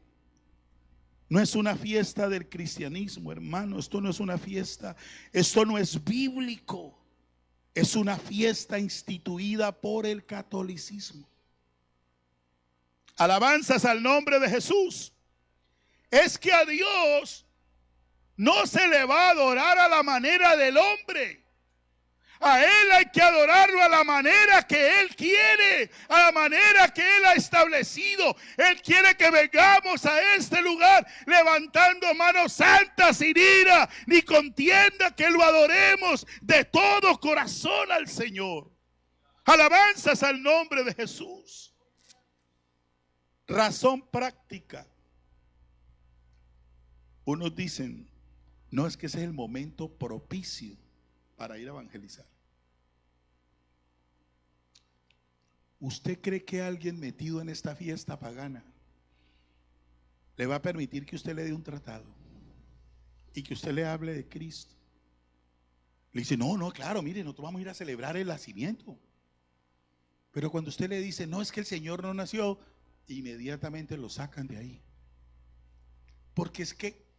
No es una fiesta del cristianismo, hermano. Esto no es una fiesta. Esto no es bíblico. Es una fiesta instituida por el catolicismo. Alabanzas al nombre de Jesús. Es que a Dios no se le va a adorar a la manera del hombre. A Él hay que adorarlo a la manera que Él quiere, a la manera que Él ha establecido. Él quiere que vengamos a este lugar levantando manos santas sin ira ni contienda, que lo adoremos de todo corazón al Señor. Alabanzas al nombre de Jesús. Razón práctica. Unos dicen, no, es que ese es el momento propicio para ir a evangelizar. ¿Usted cree que alguien metido en esta fiesta pagana le va a permitir que usted le dé un tratado y que usted le hable de Cristo? Le dice, no, claro, mire, nosotros vamos a ir a celebrar el nacimiento. Pero cuando usted le dice, no, es que el Señor no nació, inmediatamente lo sacan de ahí. Porque es que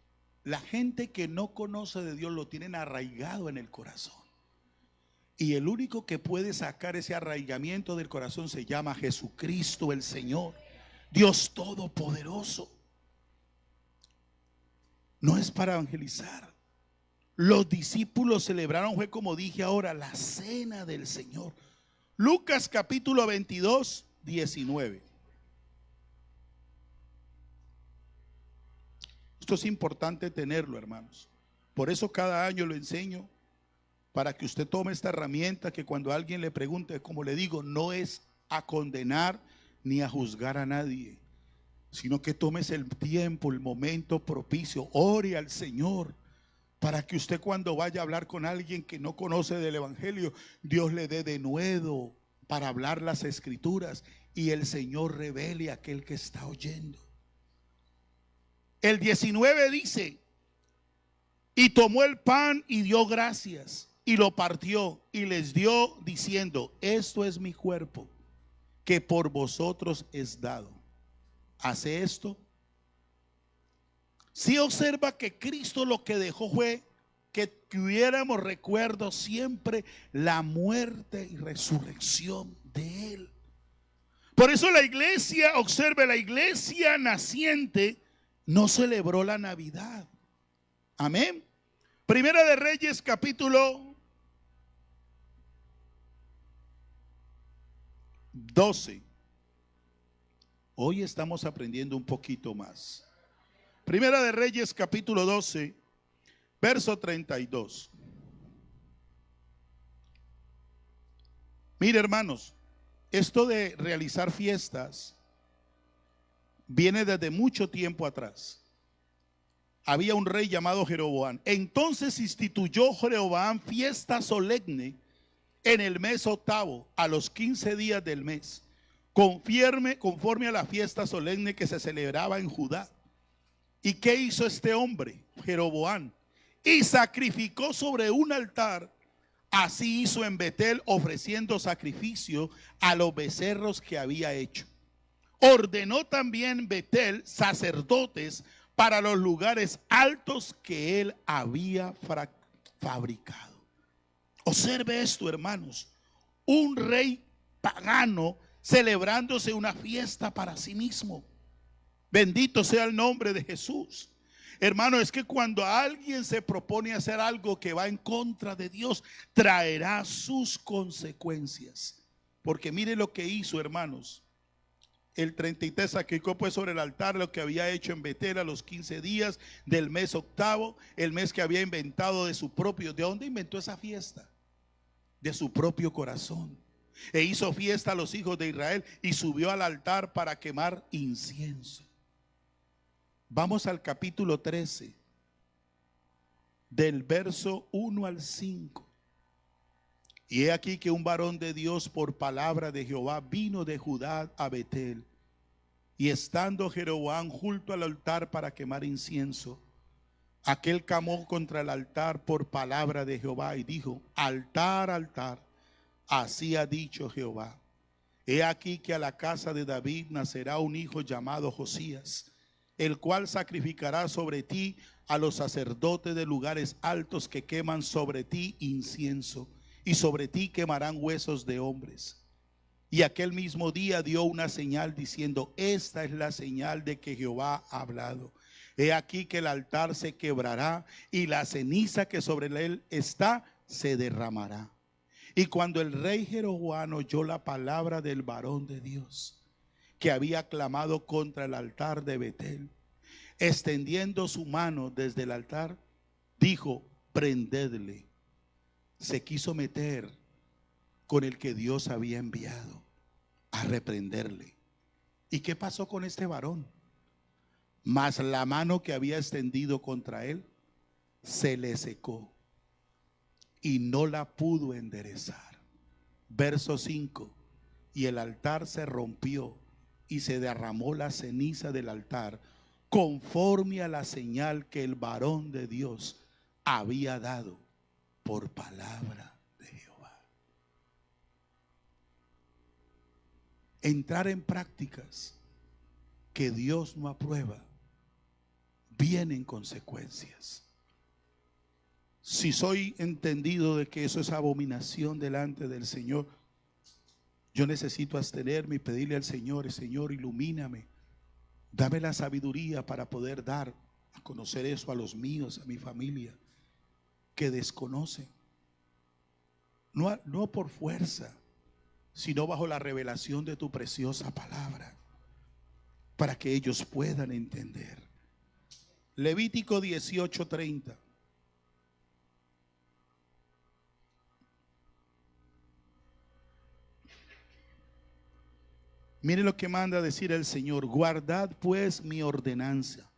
la gente que no conoce de Dios lo tienen arraigado en el corazón. Y el único que puede sacar ese arraigamiento del corazón se llama Jesucristo el Señor, Dios Todopoderoso. No es para evangelizar. Los discípulos celebraron, fue como dije ahora, la cena del Señor. Lucas capítulo 22, 19. Esto es importante tenerlo, hermanos. Por eso cada año lo enseño, para que usted tome esta herramienta, que cuando alguien le pregunte, como le digo, no es a condenar ni a juzgar a nadie, sino que tomes el tiempo, el momento propicio, ore al Señor, para que usted cuando vaya a hablar con alguien que no conoce del evangelio, Dios le dé denuedo para hablar las escrituras y el Señor revele a aquel que está oyendo. El 19 dice, y tomó el pan y dio gracias y lo partió y les dio diciendo, esto es mi cuerpo que por vosotros es dado. ¿Hace esto? Si observa que Cristo lo que dejó fue que tuviéramos recuerdo siempre la muerte y resurrección de Él. Por eso la iglesia, observe, la iglesia naciente no celebró la Navidad. Amén. Primera de Reyes capítulo 12. Hoy estamos aprendiendo un poquito más. Primera de Reyes capítulo 12, verso 32. Mire, hermanos, esto de realizar fiestas viene desde mucho tiempo atrás. Había un rey llamado Jeroboam. Entonces instituyó Jeroboam fiesta solemne en el mes octavo, a los 15 días del mes, conforme a la fiesta solemne que se celebraba en Judá. ¿Y qué hizo este hombre, Jeroboam? Y sacrificó sobre un altar. Así hizo en Betel, ofreciendo sacrificio a los becerros que había hecho. Ordenó también Betel sacerdotes para los lugares altos que él había fabricado. Observe esto, hermanos. Un rey pagano celebrándose una fiesta para sí mismo. Bendito sea el nombre de Jesús. Hermano, es que cuando alguien se propone hacer algo que va en contra de Dios, traerá sus consecuencias. Porque mire lo que hizo, hermanos. El 33 sacrificó pues sobre el altar lo que había hecho en Betel a los 15 días del mes octavo, el mes que había inventado de su propio. ¿De dónde inventó esa fiesta? De su propio corazón. E hizo fiesta a los hijos de Israel y subió al altar para quemar incienso. Vamos al capítulo 13, del verso 1 al 5. Y he aquí que un varón de Dios por palabra de Jehová vino de Judá a Betel. Y estando Jeroboam junto al altar para quemar incienso, aquel clamó contra el altar por palabra de Jehová y dijo: altar, altar, así ha dicho Jehová. He aquí que a la casa de David nacerá un hijo llamado Josías, el cual sacrificará sobre ti a los sacerdotes de lugares altos que queman sobre ti incienso, y sobre ti quemarán huesos de hombres. Y aquel mismo día dio una señal diciendo: esta es la señal de que Jehová ha hablado. He aquí que el altar se quebrará y la ceniza que sobre él está se derramará. Y cuando el rey Jeroboam oyó la palabra del varón de Dios, que había clamado contra el altar de Betel, extendiendo su mano desde el altar, dijo: prendedle. Se quiso meter con el que Dios había enviado a reprenderle. ¿Y qué pasó con este varón? Mas la mano que había extendido contra él se le secó y no la pudo enderezar. Verso 5: y el altar se rompió y se derramó la ceniza del altar, conforme a la señal que el varón de Dios había dado por palabra de Jehová. Entrar en prácticas que Dios no aprueba, vienen consecuencias. Si soy entendido de que eso es abominación delante del Señor, yo necesito abstenerme y pedirle al Señor: Señor, ilumíname, dame la sabiduría para poder dar a conocer eso a los míos, a mi familia, que desconocen. No por fuerza, sino bajo la revelación de tu preciosa palabra, para que ellos puedan entender. Levítico 18:30. Mire lo que manda a decir el Señor: guardad pues mi ordenanza,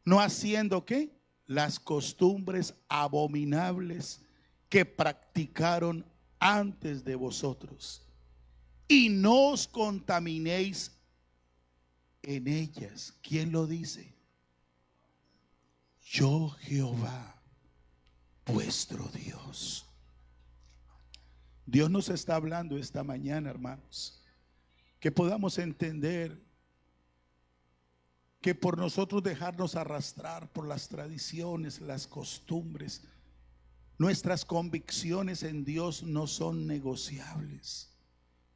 no haciendo ¿qué? Las costumbres abominables que practicaron antes de vosotros, y no os contaminéis en ellas. ¿Quién lo dice? Yo, Jehová, vuestro Dios. Dios nos está hablando esta mañana, hermanos, que podamos entender que por nosotros dejarnos arrastrar por las tradiciones, las costumbres, nuestras convicciones en Dios no son negociables.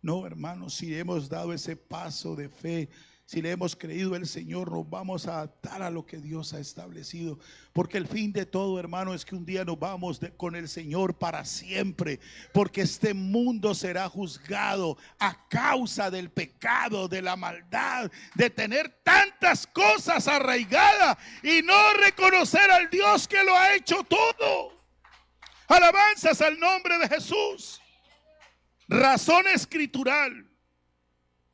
No, hermanos, si hemos dado ese paso de fe, si le hemos creído al Señor, nos vamos a adaptar a lo que Dios ha establecido. Porque el fin de todo, hermano, es que un día nos vamos con el Señor para siempre. Porque este mundo será juzgado a causa del pecado, de la maldad, de tener tantas cosas arraigadas y no reconocer al Dios que lo ha hecho todo. Alabanzas al nombre de Jesús. Razón escritural: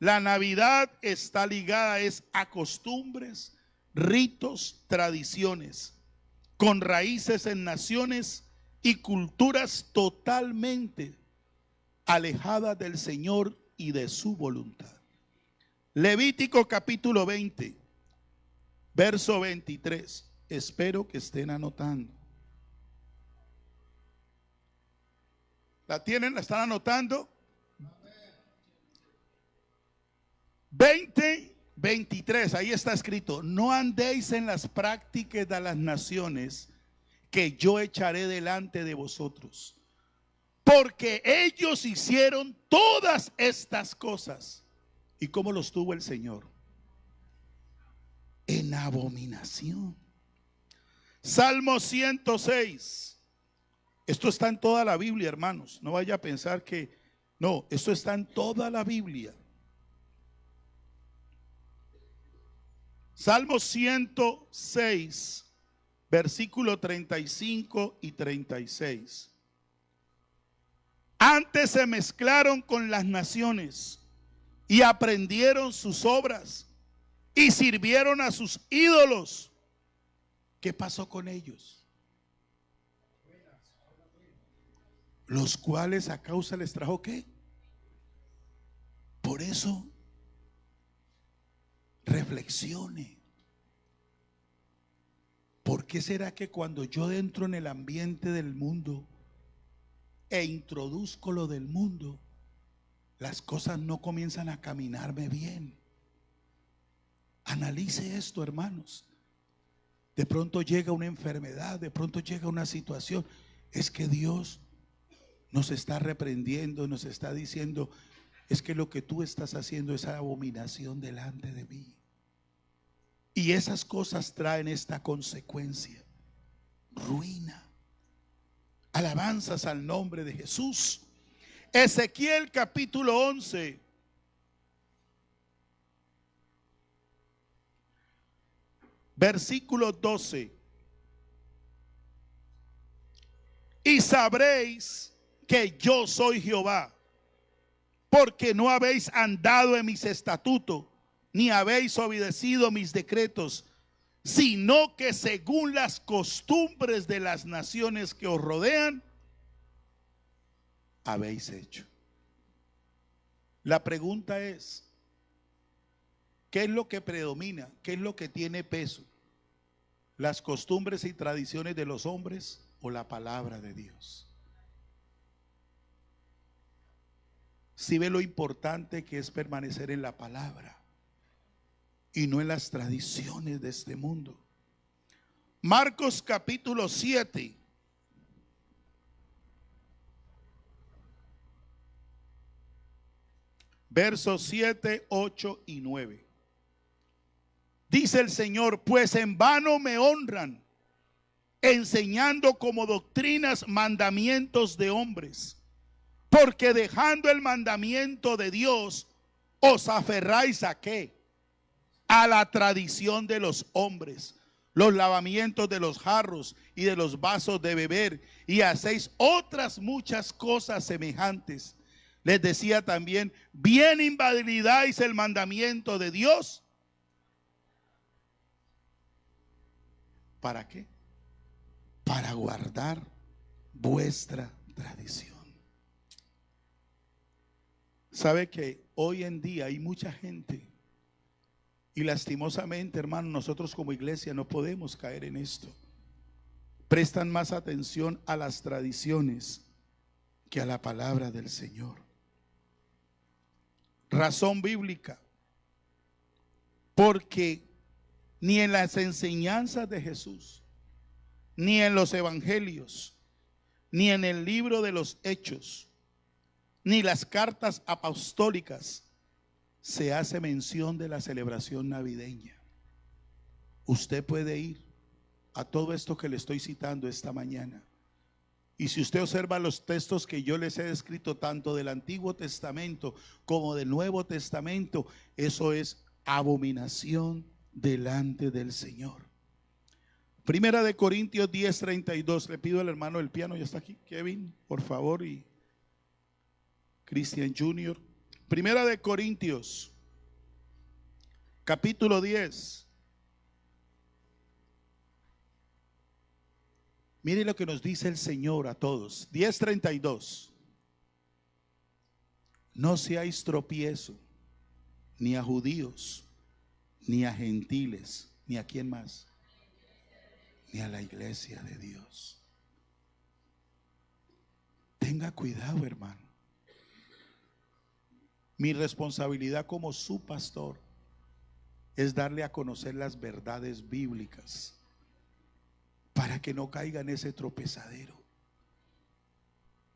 la Navidad está ligada a costumbres, ritos, tradiciones, con raíces en naciones y culturas totalmente alejadas del Señor y de su voluntad. Levítico capítulo 20, verso 23. Espero que estén anotando. ¿La tienen? ¿La están anotando? 20:23, ahí está escrito: no andéis en las prácticas de las naciones que yo echaré delante de vosotros, porque ellos hicieron todas estas cosas. ¿Y cómo los tuvo el Señor? En abominación. Salmo 106. Esto está en toda la Biblia, hermanos. No vaya a pensar que no, esto está en toda la Biblia. Salmo 106, versículo 35 y 36. Antes se mezclaron con las naciones y aprendieron sus obras y sirvieron a sus ídolos. ¿Qué pasó con ellos? Los cuales a causa les trajo ¿qué? Por eso reflexione. ¿Por qué será que cuando yo entro en el ambiente del mundo e introduzco lo del mundo, las cosas no comienzan a caminarme bien? Analice esto, hermanos. De pronto llega una enfermedad, de pronto llega una situación. Es que Dios nos está reprendiendo, nos está diciendo: es que lo que tú estás haciendo es abominación delante de mí. Y esas cosas traen esta consecuencia: ruina. Alabanzas al nombre de Jesús. Ezequiel capítulo 11. Versículo 12. Y sabréis que yo soy Jehová, porque no habéis andado en mis estatutos, ni habéis obedecido mis decretos, sino que según las costumbres de las naciones que os rodean, habéis hecho. La pregunta es, ¿qué es lo que predomina? ¿Qué es lo que tiene peso? ¿Las costumbres y tradiciones de los hombres o la palabra de Dios? Si ve lo importante que es permanecer en la palabra y no en las tradiciones de este mundo. Marcos capítulo 7. Versos 7, 8 y 9. Dice el Señor: pues en vano me honran, enseñando como doctrinas mandamientos de hombres, porque dejando el mandamiento de Dios, os aferráis ¿a qué? A la tradición de los hombres, los lavamientos de los jarros y de los vasos de beber, y hacéis otras muchas cosas semejantes. Les decía también: bien invalidáis el mandamiento de Dios. ¿Para qué? Para guardar vuestra tradición. Sabe que hoy en día hay mucha gente, y lastimosamente, hermano, nosotros como iglesia no podemos caer en esto. Prestan más atención a las tradiciones que a la palabra del Señor. Razón bíblica: porque ni en las enseñanzas de Jesús, ni en los evangelios, ni en el libro de los Hechos, ni las cartas apostólicas se hace mención de la celebración navideña. Usted puede ir a todo esto que le estoy citando esta mañana, y si usted observa los textos que yo les he escrito, tanto del Antiguo Testamento como del Nuevo Testamento, eso es abominación delante del Señor. Primera de Corintios 10:32. Le pido al hermano del piano, ya está aquí, Kevin, por favor, y Christian Jr. Primera de Corintios capítulo 10. Mire lo que nos dice el Señor a todos. 10:32. No seáis tropiezo ni a judíos, ni a gentiles, ni a quién más, ni a la iglesia de Dios. Tenga cuidado, hermano. Mi responsabilidad como su pastor es darle a conocer las verdades bíblicas, para que no caiga en ese tropezadero.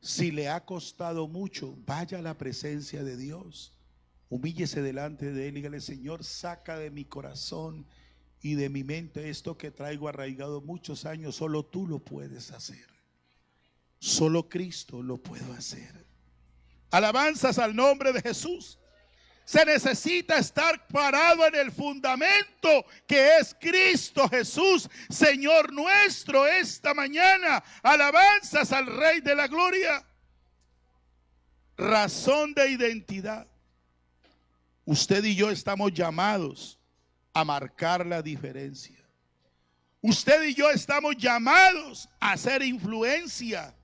Si le ha costado mucho, vaya a la presencia de Dios, humíllese delante de Él y dígale: Señor, saca de mi corazón y de mi mente esto que traigo arraigado muchos años. Solo tú lo puedes hacer, solo Cristo lo puede hacer. Alabanzas al nombre de Jesús. Se necesita estar parado en el fundamento que es Cristo Jesús, Señor nuestro, esta mañana. Alabanzas al Rey de la Gloria. Razón de identidad. Usted y yo estamos llamados a marcar la diferencia. Usted y yo estamos llamados a hacer influencia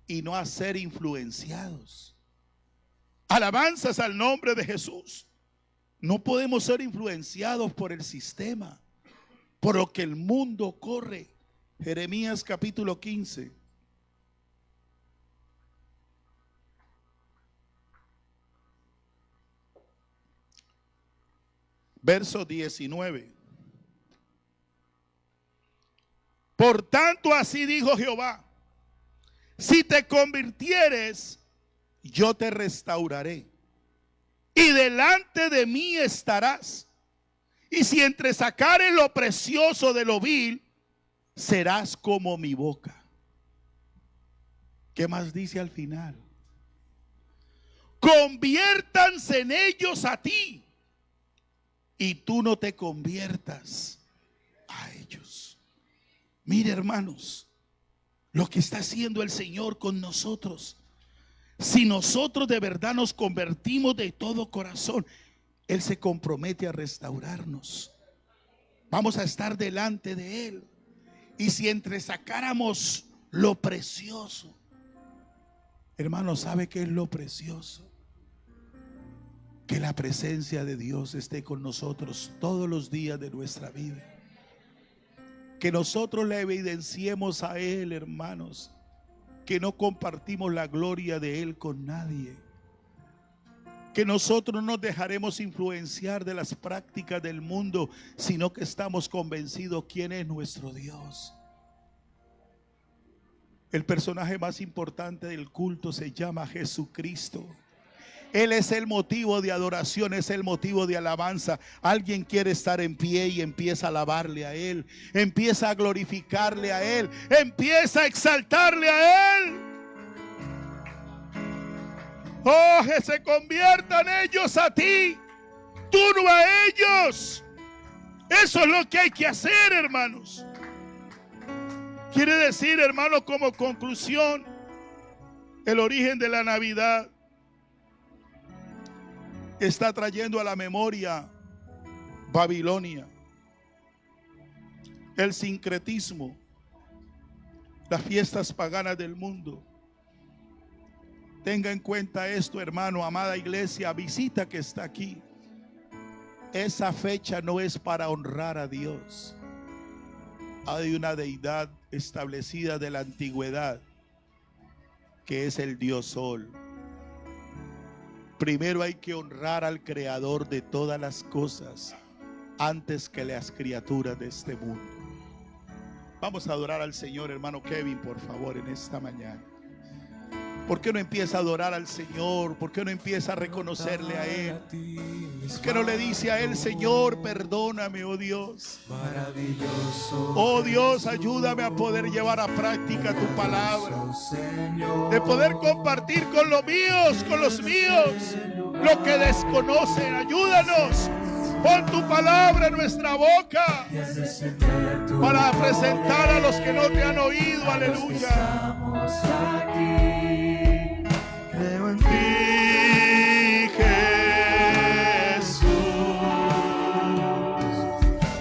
y no a ser influenciados. Alabanzas al nombre de Jesús. No podemos ser influenciados por el sistema, por lo que el mundo corre. Jeremías capítulo 15. Verso 19. Por tanto, así dijo Jehová: si te convirtieres, yo te restauraré, y delante de mí estarás. Y si entresacares lo precioso de lo vil, serás como mi boca. ¿Qué más dice al final? Conviértanse en ellos a ti y tú no te conviertas a ellos. Mire, hermanos, lo que está haciendo el Señor con nosotros. Si nosotros de verdad nos convertimos de todo corazón, Él se compromete a restaurarnos. Vamos a estar delante de Él. Y si entresacáramos lo precioso, hermano, ¿sabe qué es lo precioso? Que la presencia de Dios esté con nosotros todos los días de nuestra vida. Que nosotros le evidenciemos a Él, hermanos, que no compartimos la gloria de Él con nadie. Que nosotros no nos dejaremos influenciar de las prácticas del mundo, sino que estamos convencidos quién es nuestro Dios. El personaje más importante del culto se llama Jesucristo. Él es el motivo de adoración, es el motivo de alabanza. Alguien quiere estar en pie y empieza a alabarle a Él, empieza a glorificarle a Él, empieza a exaltarle a Él. Oh, que se conviertan ellos a ti, tú no a ellos. Eso es lo que hay que hacer, hermanos. Quiere decir, hermanos, como conclusión, el origen de la Navidad está trayendo a la memoria Babilonia, el sincretismo, las fiestas paganas del mundo. Tenga en cuenta esto, hermano, amada iglesia, visita que está aquí. Esa fecha no es para honrar a Dios. Hay una deidad establecida de la antigüedad, que es el Dios Sol. Primero hay que honrar al Creador de todas las cosas antes que las criaturas de este mundo. Vamos a adorar al Señor, hermano Kevin, por favor, en esta mañana. ¿Por qué no empieza a adorar al Señor? ¿Por qué no empieza a reconocerle a Él? ¿Por qué no le dice a Él, Señor, perdóname, oh Dios? Oh Dios, ayúdame a poder llevar a práctica tu palabra, de poder compartir con los míos, lo que desconocen. Ayúdanos. Pon tu palabra en nuestra boca para presentar a los que no te han oído. Aleluya. Creo en ti, Jesús,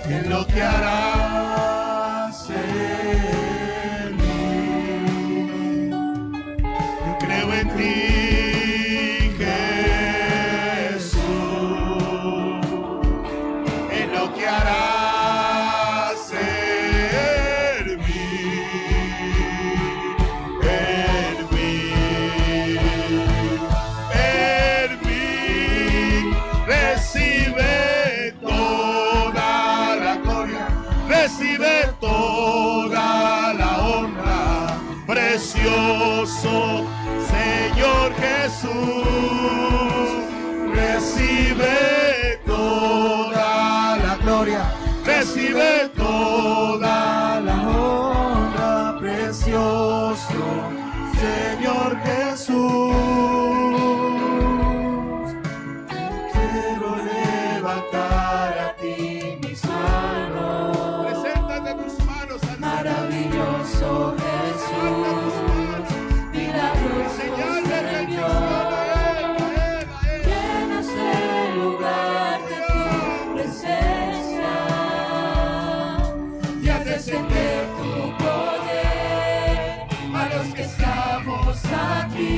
en lo que harás en mí. Yo creo en ti, Jesús, en lo que harás en mí. Recibe toda la honra, precioso Señor Jesús. Recibe toda la gloria, recibe toda la honra, precioso Señor Jesús. Quiero levantar a ti mis manos. Maravilloso Jesús, milagroso Señor, llenas el lugar de tu presencia y haz descender tu poder a los que estamos aquí.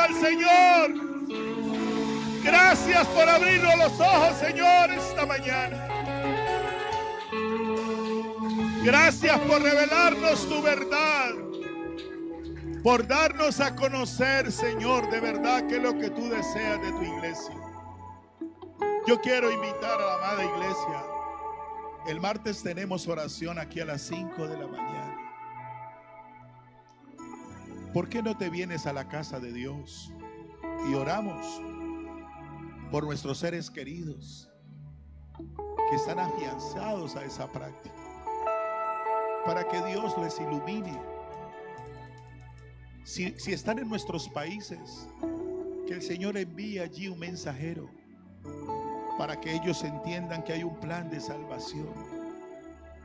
al Señor. Gracias por abrirnos los ojos, Señor, esta mañana. Gracias por revelarnos tu verdad, por darnos a conocer, Señor, de verdad que es lo que tú deseas de tu iglesia. Yo quiero invitar a la amada iglesia. El martes tenemos oración aquí a las 5 de la mañana. ¿Por qué no te vienes a la casa de Dios y oramos por nuestros seres queridos que están afianzados a esa práctica, para que Dios les ilumine? Si están en nuestros países, que el Señor envíe allí un mensajero para que ellos entiendan que hay un plan de salvación,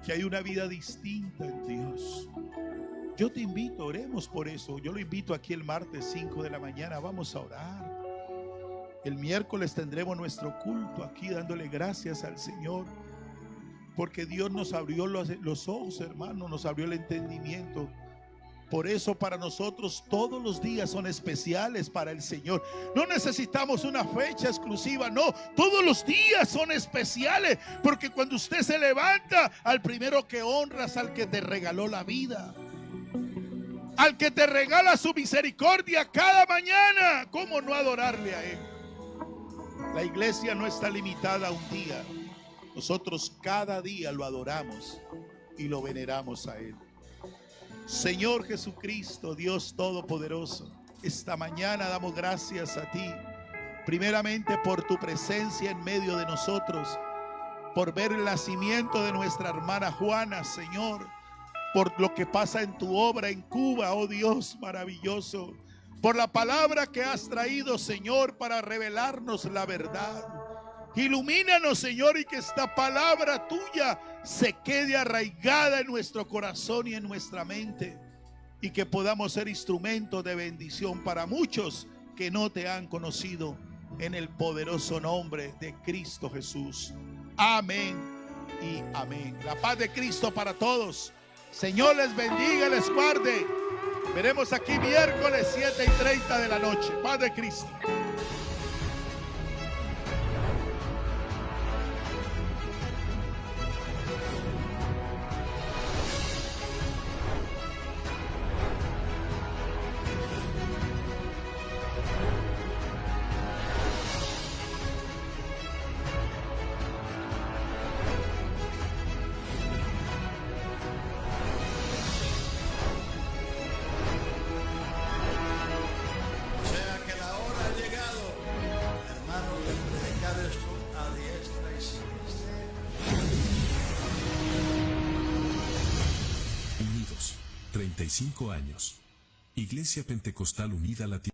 que hay una vida distinta en Dios. Yo te invito, oremos por eso. Yo lo invito aquí el martes 5 de la mañana. Vamos a orar. El miércoles tendremos nuestro culto aquí dándole gracias al Señor, porque Dios nos abrió los ojos, hermanos, nos abrió el entendimiento. Por eso para nosotros todos los días son especiales para el Señor. No necesitamos una fecha exclusiva, no. Todos los días son especiales, porque cuando usted se levanta, al primero que honras al que te regaló la vida, al que te regala su misericordia cada mañana. ¿Cómo no adorarle a Él? La iglesia no está limitada a un día. Nosotros cada día lo adoramos y lo veneramos a Él. Señor Jesucristo, Dios Todopoderoso, esta mañana damos gracias a ti, primeramente por tu presencia en medio de nosotros, por ver el nacimiento de nuestra hermana Juana, Señor, por lo que pasa en tu obra en Cuba, oh Dios maravilloso, por la palabra que has traído, Señor, para revelarnos la verdad. Ilumínanos, Señor, y que esta palabra tuya se quede arraigada en nuestro corazón y en nuestra mente, y que podamos ser instrumentos de bendición para muchos que no te han conocido, en el poderoso nombre de Cristo Jesús. Amén y amén. La paz de Cristo para todos. Señor les bendiga y les guarde. Veremos aquí miércoles 7:30 de la noche. Paz de Cristo. Unidos, 35 años. Iglesia Pentecostal Unida Latinoamérica.